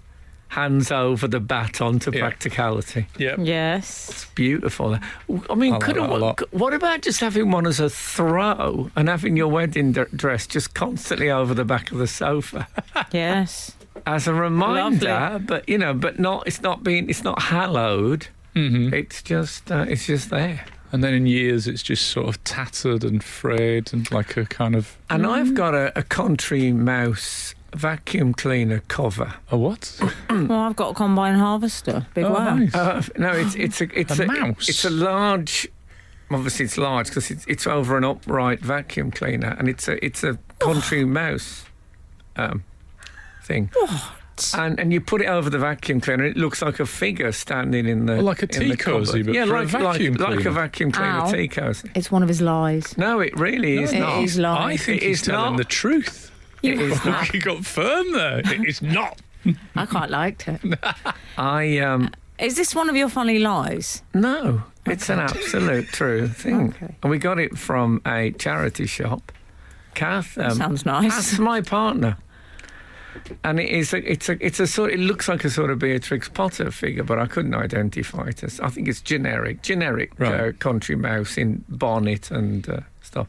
hands over the baton to practicality? Yeah. Yes. It's beautiful. I mean, I like that a lot. what about just having one as a throw and having your wedding dress just constantly over the back of the sofa Yes. as a reminder? Lovely. But not. It's not hallowed. Mm-hmm. It's just there. And then in years, it's just sort of tattered and frayed and like a kind of... And I've got a Country Mouse vacuum cleaner cover. A what? Well, I've got a combine harvester. Big Oh, wow. nice. No, it's A mouse? It's a large. Obviously, it's large because it's over an upright vacuum cleaner, and it's a Country Mouse thing. What? And you put it over the vacuum cleaner, and it looks like a figure standing in the Like a tea cosy, but for a vacuum like a cleaner. vacuum cleaner Ow. tea cosy. It's one of his lies. No, it really is It not. is lies. I think It he's is telling not. the truth. It is not. He got firm there. It is not. I quite liked it. Is this one of your funny lies? No, it's an absolute true thing. Okay. And we got it from a charity shop. Kath, Sounds nice. Kath's my partner. And it looks like a sort of Beatrix Potter figure, but I couldn't identify it as. I think it's generic Right. Country Mouse in bonnet and stuff.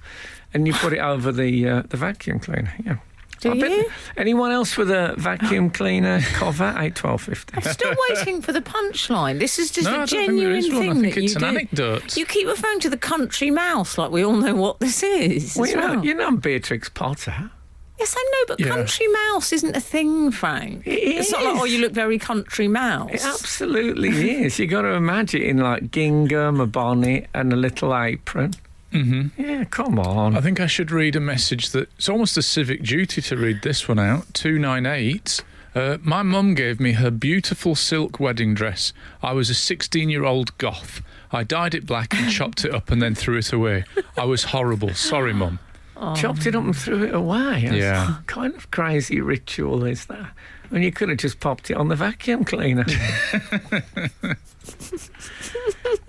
And you put it over the vacuum cleaner. Yeah. Do you? Anyone else with a vacuum cleaner cover? 81250. I'm still waiting for the punchline. This is just No, I a don't think there genuine is one. thing I think that it's you an do. anecdote. You keep referring to the Country Mouse like we all know what this is. Well, as well. you know Beatrix Potter. Yes, I know, but Yeah. Country Mouse isn't a thing, Frank. It's not like, is. oh, you look very Country Mouse. It absolutely is. You got to imagine in like gingham, a bonnet, and a little apron. Mm-hmm. Yeah, come on. I think I should read a message that it's almost a civic duty to read this one out. 298. My mum gave me her beautiful silk wedding dress. I was a 16-year-old goth. I dyed it black and chopped it up and then threw it away. I was horrible. Sorry, Mum. chopped it up and threw it away. That's Yeah. kind of crazy ritual is that? And you could have just popped it on the vacuum cleaner.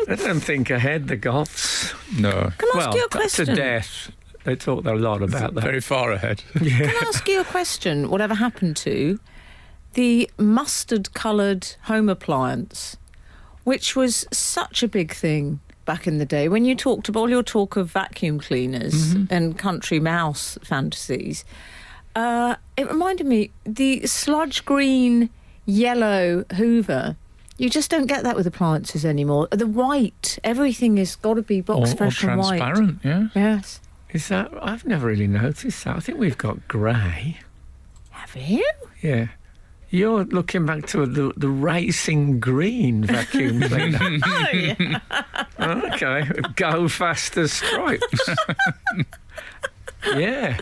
I don't think ahead, the Goths. No. Can I ask you a To question? death. They talked a lot about that. Very far ahead. Can I ask you a question? Whatever happened to the mustard-coloured home appliance, which was such a big thing back in the day? When you talked about all your talk of vacuum cleaners and country mouse fantasies, it reminded me, the sludge green yellow Hoover, you just don't get that with appliances anymore. The white, everything has got to be box Or fresh and white. transparent, yeah. Yes. Is that? I've never really noticed that. I think we've got grey. Have you? Yeah. You're looking back to the racing green vacuum cleaner. Oh, yeah. Okay. Go faster stripes. Yeah.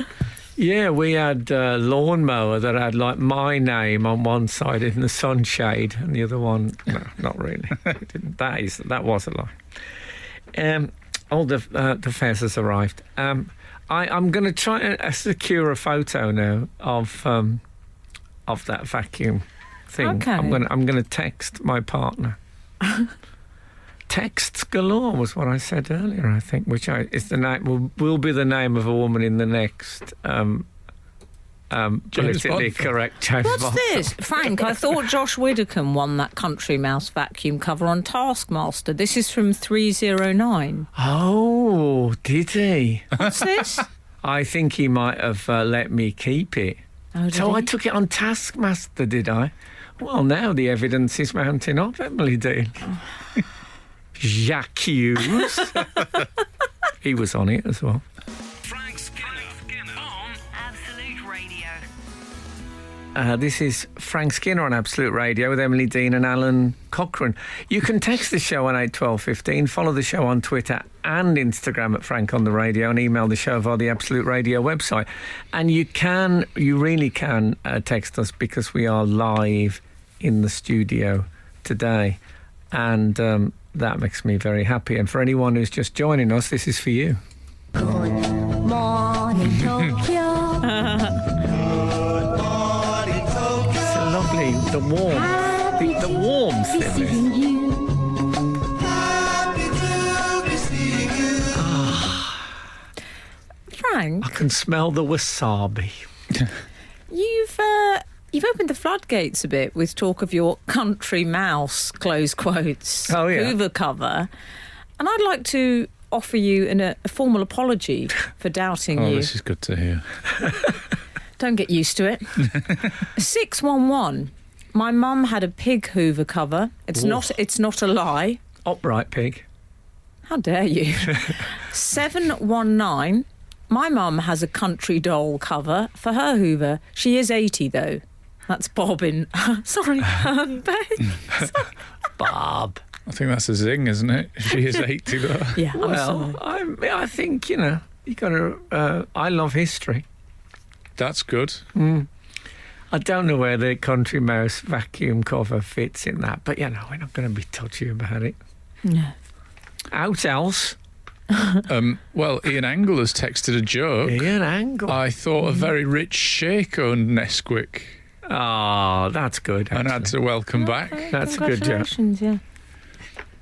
Yeah, we had a lawnmower that had like my name on one side in the sunshade and the other one, no, not really. It didn't. That was a lie. All the fares has arrived. I'm going to try and secure a photo now of that vacuum thing. Okay. I'm going to text my partner. Texts galore was what I said earlier, I think, which is the name will be the name of a woman in the next politically Bond. correct James What's Bond this? film. Frank, I thought Josh Widdicombe won that Country Mouse vacuum cover on Taskmaster. This is from 309. Oh, did he? What's this? I think he might have let me keep it. Oh, did So he? I took it on Taskmaster, did I? Well, now the evidence is mounting up, Emily Dean. Jacques Hughes. He was on it as well. Frank Skinner on Absolute Radio. This is Frank Skinner on Absolute Radio with Emily Dean and Alan Cochrane. You can text the show on 81215, follow the show on Twitter and Instagram at Frank on the Radio, and email the show via the Absolute Radio website. And you really can text us because we are live in the studio today. And that makes me very happy. And for anyone who's just joining us, this is for you. Morning, Tokyo. It's so lovely, the warmth. The warmth in this. Frank, I can smell the wasabi. you've opened the floodgates a bit with talk of your Country Mouse, close quotes, Oh, yeah. Hoover cover. And I'd like to offer you a formal apology for doubting Oh, you. this is good to hear. Don't get used to it. 611. My mum had a pig Hoover cover. It's not a lie. Upright pig. How dare you? 719. My mum has a country doll cover for her Hoover. She is 80 though. That's Bob in. Sorry, Babe. Bob. I think that's a zing, isn't it? She is 80 though. Yeah, I'm Well, sorry. I think, you got to... I love history. That's good. I don't know where the Country Mouse vacuum cover fits in that, but, we're not going to be touchy about it. No. Out else? Well, Ian Angle has texted a joke. Ian Angle. I thought a very rich sheikh owned Nesquik Oh, that's good. and had to welcome back. That's a good joke. Congratulations, yeah.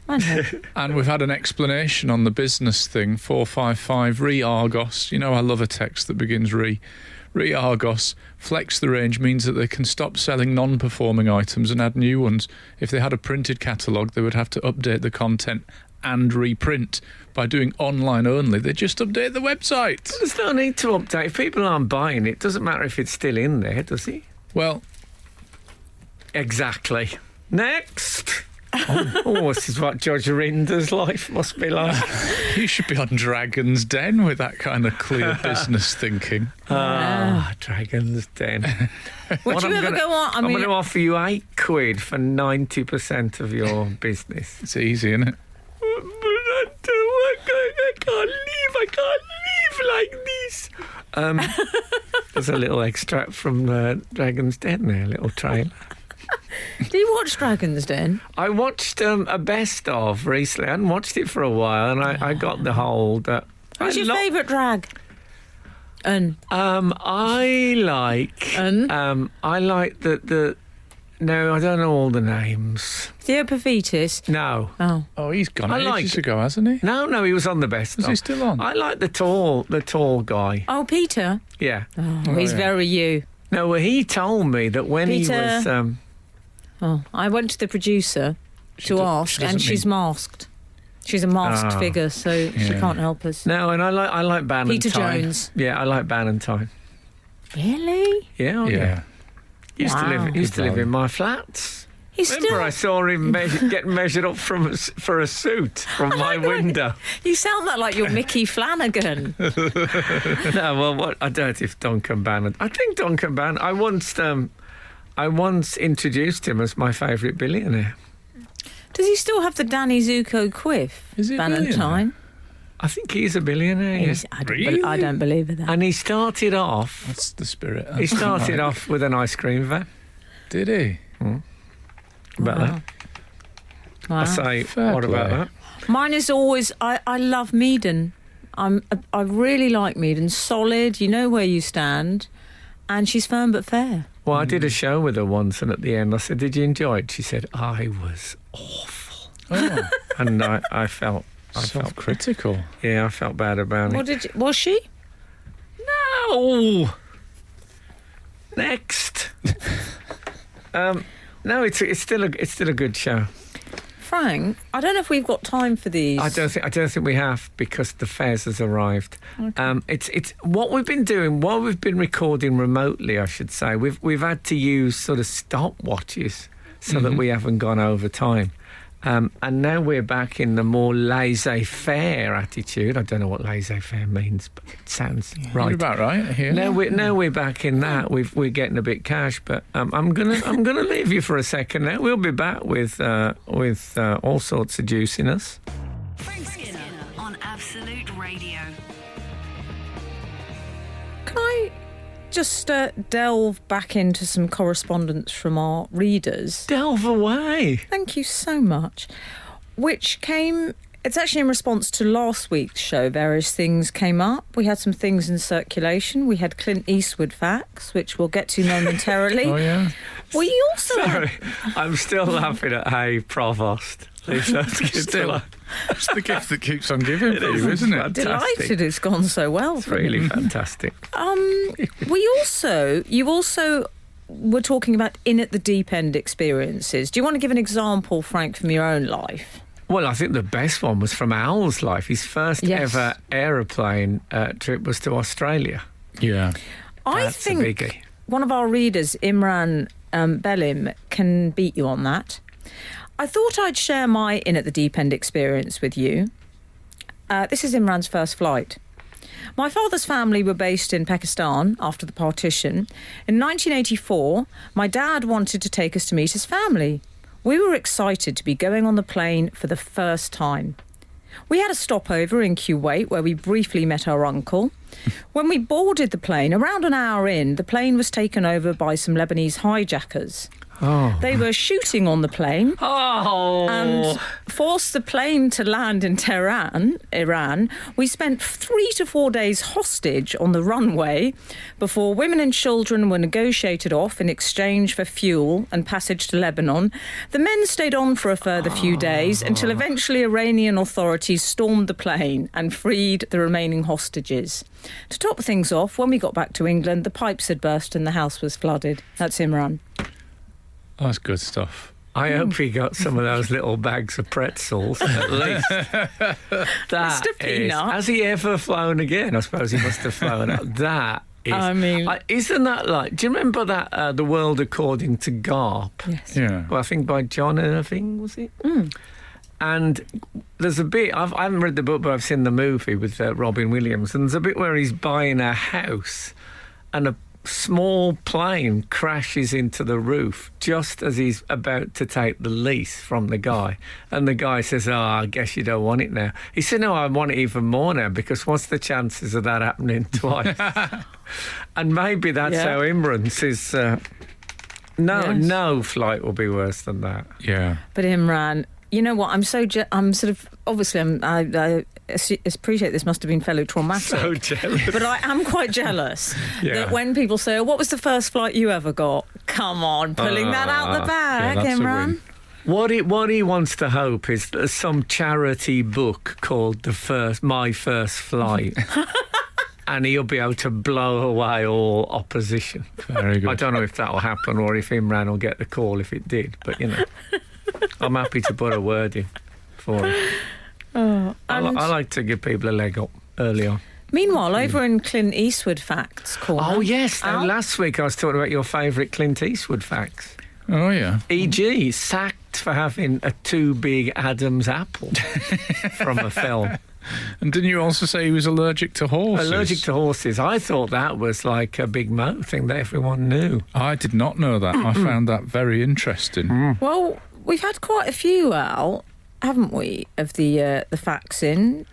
I know. And we've had an explanation on the business thing, 455, re-Argos. You know, I love a text that begins re. Re-Argos, flex the range means that they can stop selling non-performing items and add new ones. If they had a printed catalogue, they would have to update the content and reprint. By doing online only, they just update the website. There's no need to update. If people aren't buying it, doesn't matter if it's still in there, does it? Well, Exactly. Next. Oh, this is what Judge Rinder's life must be like. you should be on Dragon's Den with that kind of clear business thinking. Dragon's Den. Would What you I'm ever gonna- go on? I'm going to offer you £8 for 90% of your business. It's easy, isn't it? But I can't leave like this. There's a little extract from Dragon's Den there, a little trailer. Do you watch Dragon's Den? I watched a best of recently. I hadn't watched it for a while, and I got the whole. Who's your favourite drag? I like. I like the. No, I don't know all the names. Theopophatus. No. Oh, he's gone I ages ago, hasn't he? No, he was on the best. Is he still on? I like the tall guy. Oh, Peter. Yeah. Oh, he's very you. No, well, he told me that when Peter, he was. I went to the producer to ask, and she's masked. She's a masked figure, so she can't help us. No, and I like Bannatyne. Peter Jones. Yeah, I like Bannatyne. Really? Yeah. Yeah. Used to live in my flats. Remember, I saw him get measured up for a suit from my window. You sound like you're Mickey Flanagan. No, well, what I don't know if Duncan Bannon. I think Duncan Bannon. I once introduced him as my favourite billionaire. Does he still have the Danny Zuko quiff? Is he Bannatyne? I think he's a billionaire. Yes. I don't believe in that. And he started off. That's the spirit. He started off with an ice cream van. Did he? About that. Wow. I say, Fair what about play. that? Mine is always. I love Meaden. I really like Meaden. Solid. You know where you stand, and she's firm but fair. Well, I did a show with her once, and at the end I said, "Did you enjoy it?" She said, "I was awful," and I felt self-critical. Yeah, I felt bad about it. Was she? No. Next. No, it's still a good show. Frank, I don't know if we've got time for these. I don't think we have, because the Fez has arrived. Okay. It's what we've been doing while we've been recording remotely, I should say. We've had to use sort of stopwatches so that we haven't gone over time. And now we're back in the more laissez-faire attitude. I don't know what laissez-faire means, but it sounds right. You're about right here. Now we're back in that. We're getting a bit cash, but I'm gonna leave you for a second. Now we'll be back with all sorts of juiciness. Frank Skinner on Absolute Radio. Can I just delve back into some correspondence from our readers? Delve away. Thank you so much. Which came... It's actually in response to last week's show. Various things came up. We had some things in circulation. We had Clint Eastwood facts, which we'll get to momentarily. Oh, yeah. We also... Sorry, I'm still laughing at Hey Provost. It's It's the gift that keeps on giving for you, isn't it? Delighted it's gone so well. It's really fantastic. You also were talking about in at the deep end experiences. Do you want to give an example, Frank, from your own life? Well, I think the best one was from Al's life. His first ever aeroplane trip was to Australia. Yeah. I think one of our readers, Imran Belim, can beat you on that. I thought I'd share my in at the deep end experience with you. This is Imran's first flight. My father's family were based in Pakistan after the partition. In 1984, my dad wanted to take us to meet his family. We were excited to be going on the plane for the first time. We had a stopover in Kuwait where we briefly met our uncle. When we boarded the plane, around an hour in, the plane was taken over by some Lebanese hijackers. Oh. They were shooting on the plane and forced the plane to land in Tehran, Iran. We spent 3 to 4 days hostage on the runway before women and children were negotiated off in exchange for fuel and passage to Lebanon. The men stayed on for a further few days until eventually Iranian authorities stormed the plane and freed the remaining hostages. To top things off, when we got back to England, the pipes had burst and the house was flooded. That's Imran. Oh, that's good stuff. I hope he got some of those little bags of pretzels, at least. That Mr. Peanut. Has he ever flown again? I suppose he must have flown out. That is... I mean... isn't that like... Do you remember that, The World According to Garp? Yes. Yeah. Well, I think by John Irving, was it? Mm. And there's a bit... I haven't read the book, but I've seen the movie with Robin Williams, and there's a bit where he's buying a house and a small plane crashes into the roof just as he's about to take the lease from the guy, and the guy says, I guess you don't want it now. He said, no, I want it even more now, because what's the chances of that happening twice? And maybe that's how Imran says no flight will be worse than that. Yeah. But Imran, you know what, I'm sort of obviously appreciate this must have been fairly traumatic. So jealous. But I am quite jealous Yeah. that when people say, oh, what was the first flight you ever got? Come on, pulling that out the bag, that's a Imran. win. What he wants to hope is that some charity book called My First Flight, and he'll be able to blow away all opposition. Very good. I don't know if that will happen or if Imran will get the call if it did, but I'm happy to put a word in for him. I like to give people a leg up early on. Meanwhile, over in Clint Eastwood Facts corner. Oh yes, Al? last week I was talking about your favourite Clint Eastwood facts. Oh, yeah. E.g. sacked for having a too big Adam's apple from a film. And didn't you also say he was allergic to horses? Allergic to horses. I thought that was like a big motor thing that everyone knew. I did not know that. I found that very interesting. Well, we've had quite a few, Al, haven't we, of the facts in.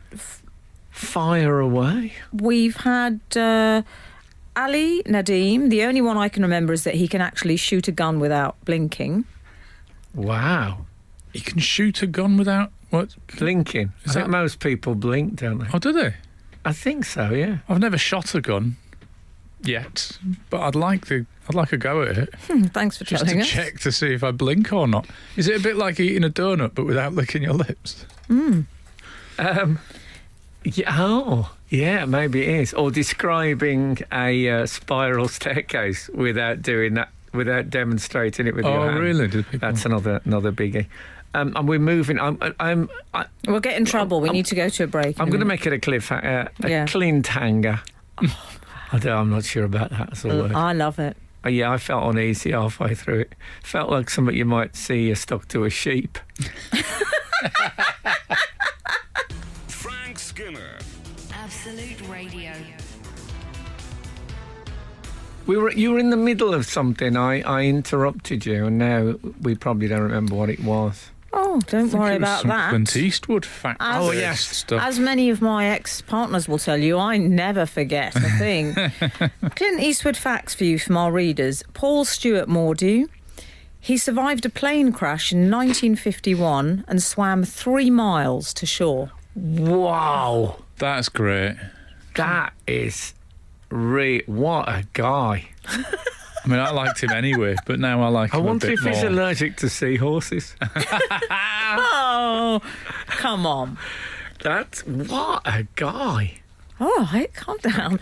Fire away. We've had Ali Nadim. The only one I can remember is that he can actually shoot a gun without blinking. Wow. You can shoot a gun without... What? Blinking. I Is think that- most people blink, don't they? Oh, do they? I think so, yeah. I've never shot a gun yet, but I'd like a go at it. Thanks for Just telling to us. check to see if I blink or not. Is it a bit like eating a donut but without licking your lips? Yeah, maybe it is. Or describing a spiral staircase without doing that, without demonstrating it with your hand. Oh, really? Did people... That's another biggie. And we're moving. We'll get in trouble. We need to go to a break. I'm going to make it a cliffhanger, Yeah. Clint hanger. I'm not sure about that as a word. I love it. Yeah, I felt uneasy halfway through it. Felt like something you might see stuck to a sheep. Frank Skinner. Absolute Radio. You were in the middle of something. I interrupted you, and now we probably don't remember what it was. Oh, don't worry It was about some that. Clint Eastwood facts. As- Oh, yes. Stuff. As many of my ex-partners will tell you, I never forget a thing. Clint Eastwood facts for you from our readers. Paul Stewart Mordew. He survived a plane crash in 1951 and swam 3 miles to shore. Wow, That's great. that is what a guy. I mean, I liked him anyway, but now I like I him a wonder bit if more. he's allergic to seahorses. Oh, come on. What a guy. All right, calm down.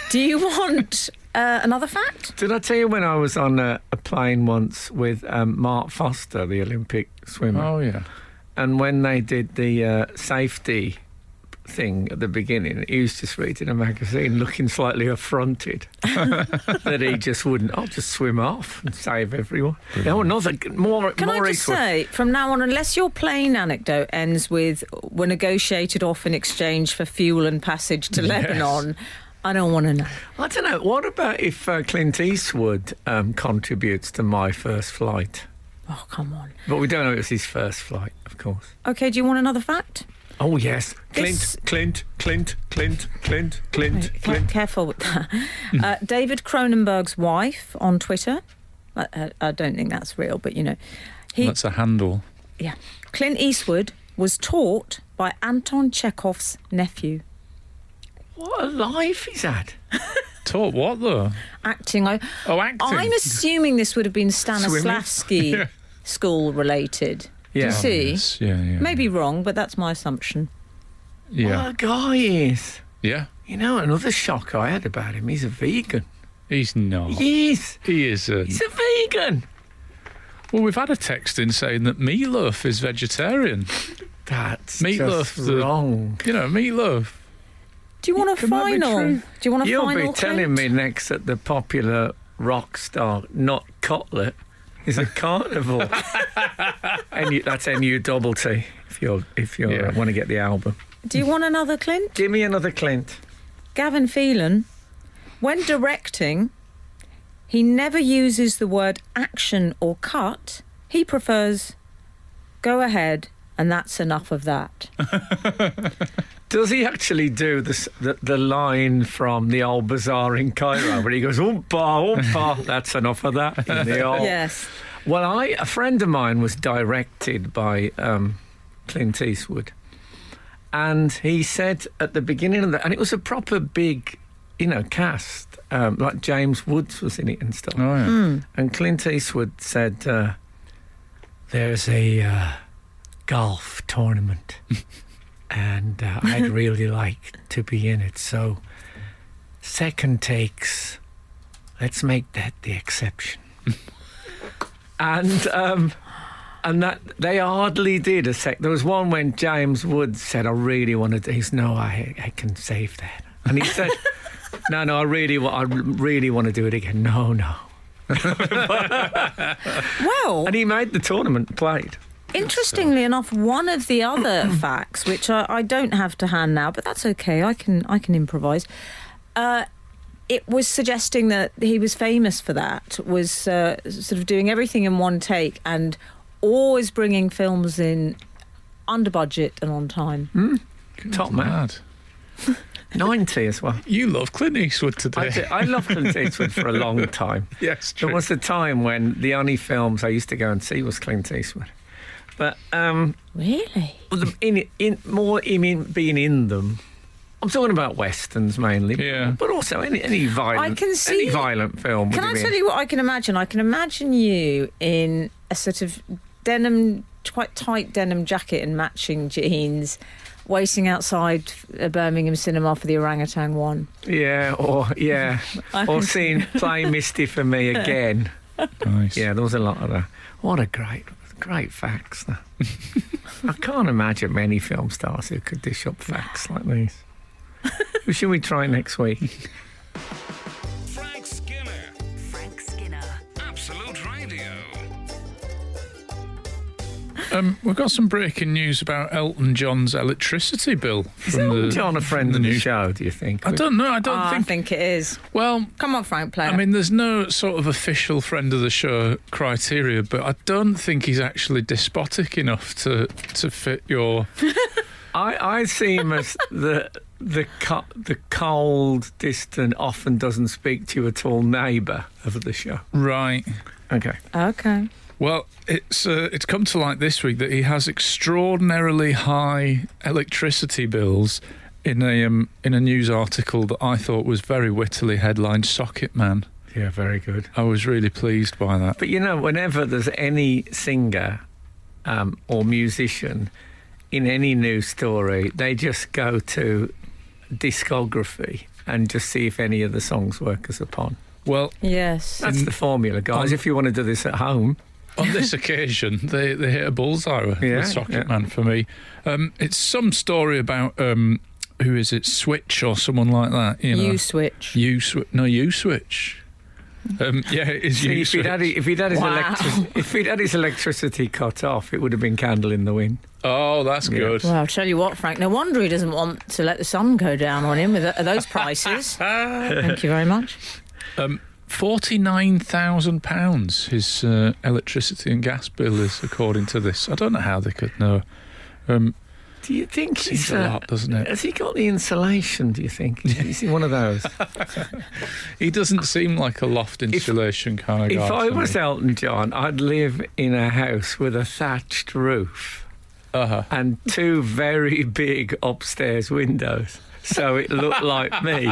Do you want another fact? Did I tell you when I was on a plane once with Mark Foster, the Olympic swimmer? Oh, yeah. And when they did the safety thing at the beginning, he was just reading a magazine looking slightly affronted that he just wouldn't. I'll just swim off and save everyone. No, another more. Can more I just equal. say, from now on, unless your plane anecdote ends with "were negotiated off in exchange for fuel and passage to Lebanon," I don't want to know. I don't know. What about if Clint Eastwood contributes to My First Flight? Oh, come on. But we don't know it was his first flight, of course. Okay, do you want another fact? Oh yes, This- Clint. Careful with that. David Cronenberg's wife on Twitter. I don't think that's real, but you know, That's a handle. yeah. Clint Eastwood was taught by Anton Chekhov's nephew. What a life he's had. Taught what, though? Acting. Oh, acting. I'm assuming this would have been Stanislavski Yeah. school related. Do Yeah. you see? Yes. Yeah. Maybe wrong, but that's my assumption. Yeah. What a guy he is. Yeah. You know, another shock I had about him, he's a vegan. He's not. He is. He isn't. He's a vegan. Well, we've had a text in saying that meatloaf is vegetarian. That's Meatloaf, just the- wrong. You know, meatloaf. Do you want a Can that be final? true? Do you want a You'll final? be telling me next that the popular rock star, not Cutlet, is a carnivore. That's NUTT if you Yeah. want to get the album. Do you want another Clint? Give me another Clint. Gavin Phelan, when directing, he never uses the word action or cut. He prefers go ahead and that's enough of that. Does he actually do the line from the old bazaar in Cairo where he goes, oompa, oompa, that's enough of that? In the old... Yes. Well, a friend of mine was directed by Clint Eastwood, And he said at the beginning of that, and it was a proper big, cast, like James Woods was in it and stuff. Oh, yeah. And Clint Eastwood said, there's a golf tournament and I'd really like to be in it. So second takes, let's make that the exception. And that they hardly did a sec. There was one when James Woods said, I really want to do this. No, I can save that. And he said, no, I really want to do it again. No. Well, And he made the tournament, played. interestingly enough, one of the other facts, which I don't have to hand now, but that's okay, I can improvise. It was suggesting that he was famous for that, was sort of doing everything in one take and always bringing films in under budget and on time. Top man. Mad. 90 as well. You love Clint Eastwood today. I loved Clint Eastwood for a long time. Yes, true. There was a time when the only films I used to go and see was Clint Eastwood. But Really? being in them, I'm talking about westerns mainly. Yeah. But also any violent, I can see- any violent film. Can I tell you what I can imagine? I can imagine you in a sort of denim, quite tight denim jacket and matching jeans, waiting outside a Birmingham cinema for the orangutan one. Yeah, or seeing Play Misty for Me again. Nice. Yeah, there was a lot of that. What a great facts. That. I can't imagine many film stars who could dish up facts like these. Who should we try next week? Frank Skinner. Frank Skinner. Absolute Radio. We've got some breaking news about Elton John's electricity bill. Is Elton John a friend of the show, do you think? I don't know. I think it is. Well, Come on, Frank, play it. I mean, there's no sort of official friend of the show criteria, but I don't think he's actually despotic enough to fit your. I see him as the cold, distant, often doesn't speak to you at all neighbour of the show. Right. Okay. Okay. Well, it's come to light this week that he has extraordinarily high electricity bills in a news article that I thought was very wittily headlined "Socket Man." Yeah, very good. I was really pleased by that. But whenever there's any singer or musician in any news story, they just go to discography and just see if any of the songs work as upon. Well, Yes. That's the formula, guys. If you want to do this at home. on this occasion, they hit a bullseye with Socket Man for me. It's some story about who is it, Switch or someone like that. You switch. You Switch. Yeah, it is you. If he'd had his electricity cut off, it would have been Candle in the Wind. Oh, that's good. Well, I'll tell you what, Frank, no wonder he doesn't want to let the sun go down on him with those prices. Thank you very much. £49,000 his electricity and gas bill is, according to this. I don't know how they could know. Do you think Seems a lot, doesn't it? Has he got the insulation, do you think? Is he one of those? He doesn't seem like a loft insulation kind of guy. If I to was me. Elton John, I'd live in a house with a thatched roof and two very big upstairs windows, so it looked like me.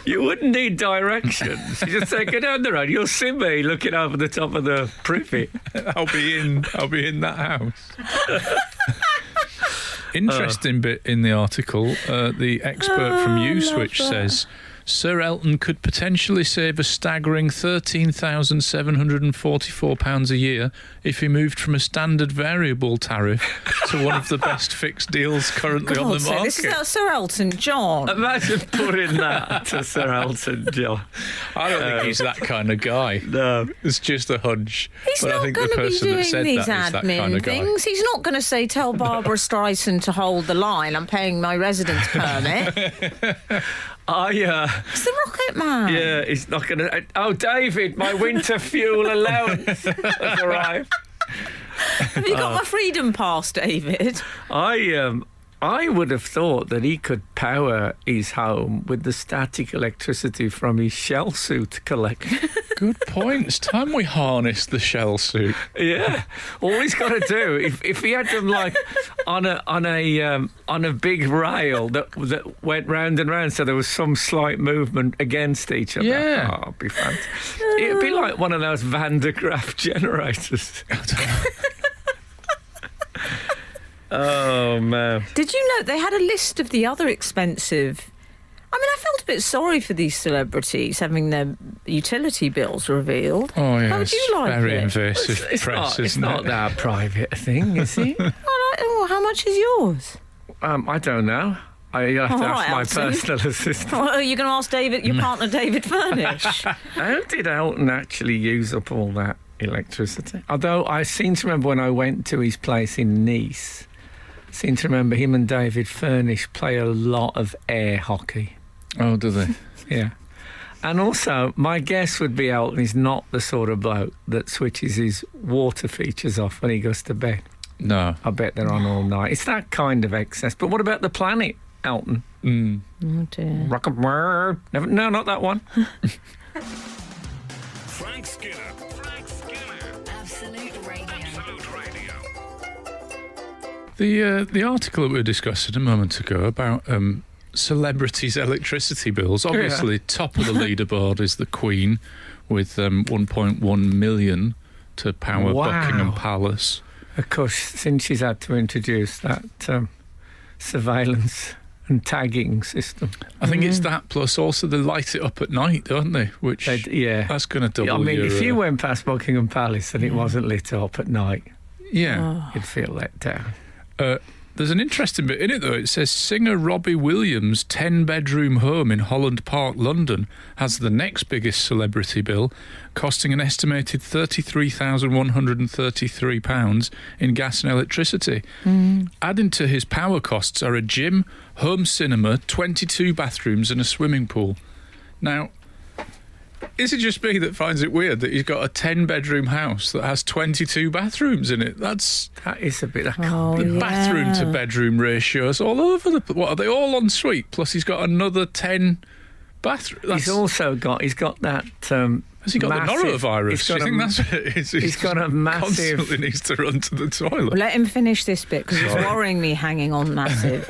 You wouldn't need directions. You just say, "Go down the road." You'll see me looking over the top of the privet. I'll be in that house. Interesting bit in the article. The expert from Uswitch says Sir Elton could potentially save a staggering £13,744 a year if he moved from a standard variable tariff to one of the best fixed deals currently on the market. This is Sir Elton John. Imagine putting that to Sir Elton John. I don't think he's that kind of guy. No. It's just a hunch. He's but I not think going the to be person that doing said these that is that admin kind of guy. things. He's not going to say, "Tell Barbara Streisand to hold the line. I'm paying my residence permit." It's the Rocket Man. Yeah, he's not going to. Oh, David, my winter fuel allowance has arrived. Have you got my freedom pass, David? I would have thought that he could power his home with the static electricity from his shell suit collection. Good point. It's time we harnessed the shell suit. Yeah, all he's got to do if he had them like on a big rail that went round and round, so there was some slight movement against each other. Yeah. Oh, it'd be fantastic. It'd be like one of those Van de Graaff generators. Oh man! Did you know they had a list of the other expensive? I mean, I felt a bit sorry for these celebrities having their utility bills revealed. Oh, yeah. How would you like very it? invasive press, It's isn't not it? that private a thing, is it? How much is yours? I don't know. You'll have to All ask right, my Elton. personal assistant. Well, are you going to ask your partner David Furnish? How did Elton actually use up all that electricity? Although I seem to remember when I went to his place in Nice, I seem to remember him and David Furnish play a lot of air hockey. Oh, do they? Yeah. And also, my guess would be Elton is not the sort of bloke that switches his water features off when he goes to bed. No. I bet they're on all night. It's that kind of excess. But what about the planet, Elton? Mm. Oh dear. Never, no, not that one. Frank Skinner. Frank Skinner. Absolute Radio. Absolute Radio. The article that we were discussing a moment ago about celebrities' electricity bills. Obviously, top of the leaderboard is the Queen with 1.1 million to power Wow. Buckingham Palace. Of course, since she's had to introduce that surveillance and tagging system. I think it's that, plus also they light it up at night, don't they? Which Yeah. that's going to double. I mean, your, if you went past Buckingham Palace and it wasn't lit up at night, yeah. you'd feel let down. There's an interesting bit in it, though. It says singer Robbie Williams' 10-bedroom home in Holland Park, London, has the next biggest celebrity bill, costing an estimated £33,133 in gas and electricity. Adding to his power costs are a gym, home cinema, 22 bathrooms and a swimming pool. Now, is it just me that finds it weird that he's got a 10-bedroom house that has 22 bathrooms in it? That is a bit... Oh, Bathroom to yeah. bedroom ratios all over the... What, are they all en suite? Plus he's got another 10 bathrooms. He's got that... Has he got massive, the norovirus? he's Do you got think a- that's what it is? He's got a massive... Constantly needs to run to the toilet. Well, let him finish this bit because it's worrying me hanging on massive.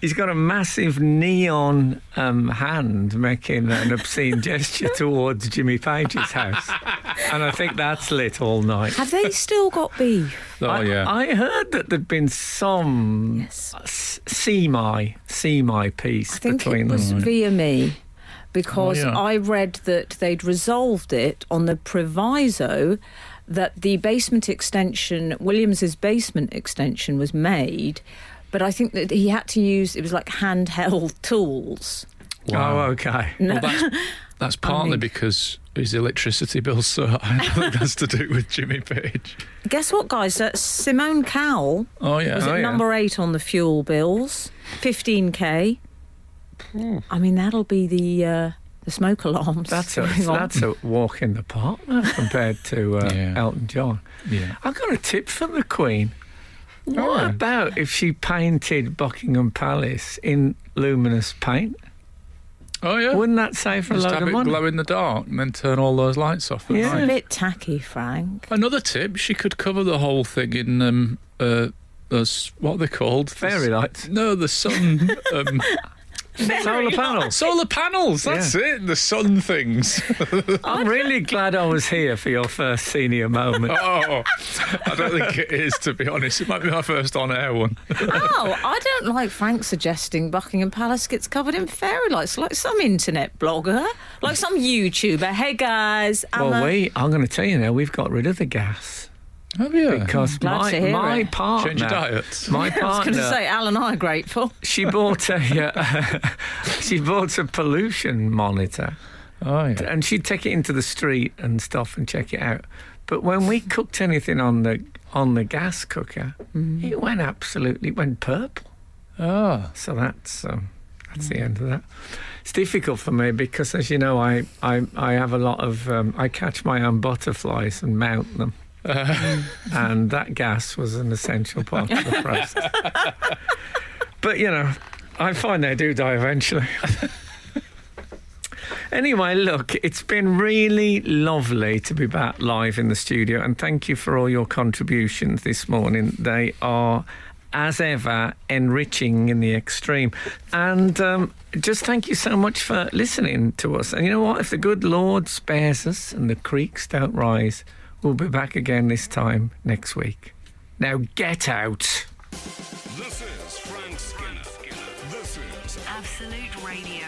He's got a massive neon hand making an obscene gesture towards Jimmy Page's house. And I think that's lit all night. Have they still got beef? Oh, yeah. I heard that there'd been some semi peace I think between it was them. via me. Because Oh, yeah. I read that they'd resolved it on the proviso that the basement extension, Williams's basement extension, was made, but I think that he had to use, it was like handheld tools. Oh, okay. Well, that's partly mean- because his electricity bill's so high. I think that's to do with Jimmy Page. Guess what, guys? Simone Cowell Oh, yeah. was at number 8 on the fuel bills, 15k. I mean, that'll be the smoke alarms. That's going on. a walk in the park compared to Yeah. Elton John. Yeah. I've got a tip for the Queen. What yeah. about if she painted Buckingham Palace in luminous paint? Oh, yeah. Wouldn't that save her a Just load have of it money? glow in the dark and then turn all those lights off at Yeah. It's a night. bit tacky, Frank. Another tip, she could cover the whole thing in those, what are they called? Fairy lights. No, the sun... Solar panels. Solar panels, that's it, the sun things. I'm really glad I was here for your first senior moment. Oh, I don't think it is, to be honest. It might be my first on-air one. Oh, I don't like Frank suggesting Buckingham Palace gets covered in fairy lights, like some internet blogger, like some YouTuber. Hey guys, I'm going to tell you now, we've got rid of the gas. Have you? Because Glad to hear my it. partner... Change your diet. My I was going partner... to say, Al and I are grateful. She bought a pollution monitor, Oh, yeah. and she'd take it into the street and stuff and check it out. But when we cooked anything on the gas cooker, it went purple. Oh. So that's the end of that. It's difficult for me because, as you know, I have a lot of I catch my own butterflies and mount them. And that gas was an essential part of the process. But, you know, I find they do die eventually. Anyway, look, it's been really lovely to be back live in the studio, and thank you for all your contributions this morning. They are, as ever, enriching in the extreme. And just thank you so much for listening to us. And you know what? If the good Lord spares us and the creeks don't rise, we'll be back again this time next week. Now get out. This is Frank Skinner. This is Absolute Radio.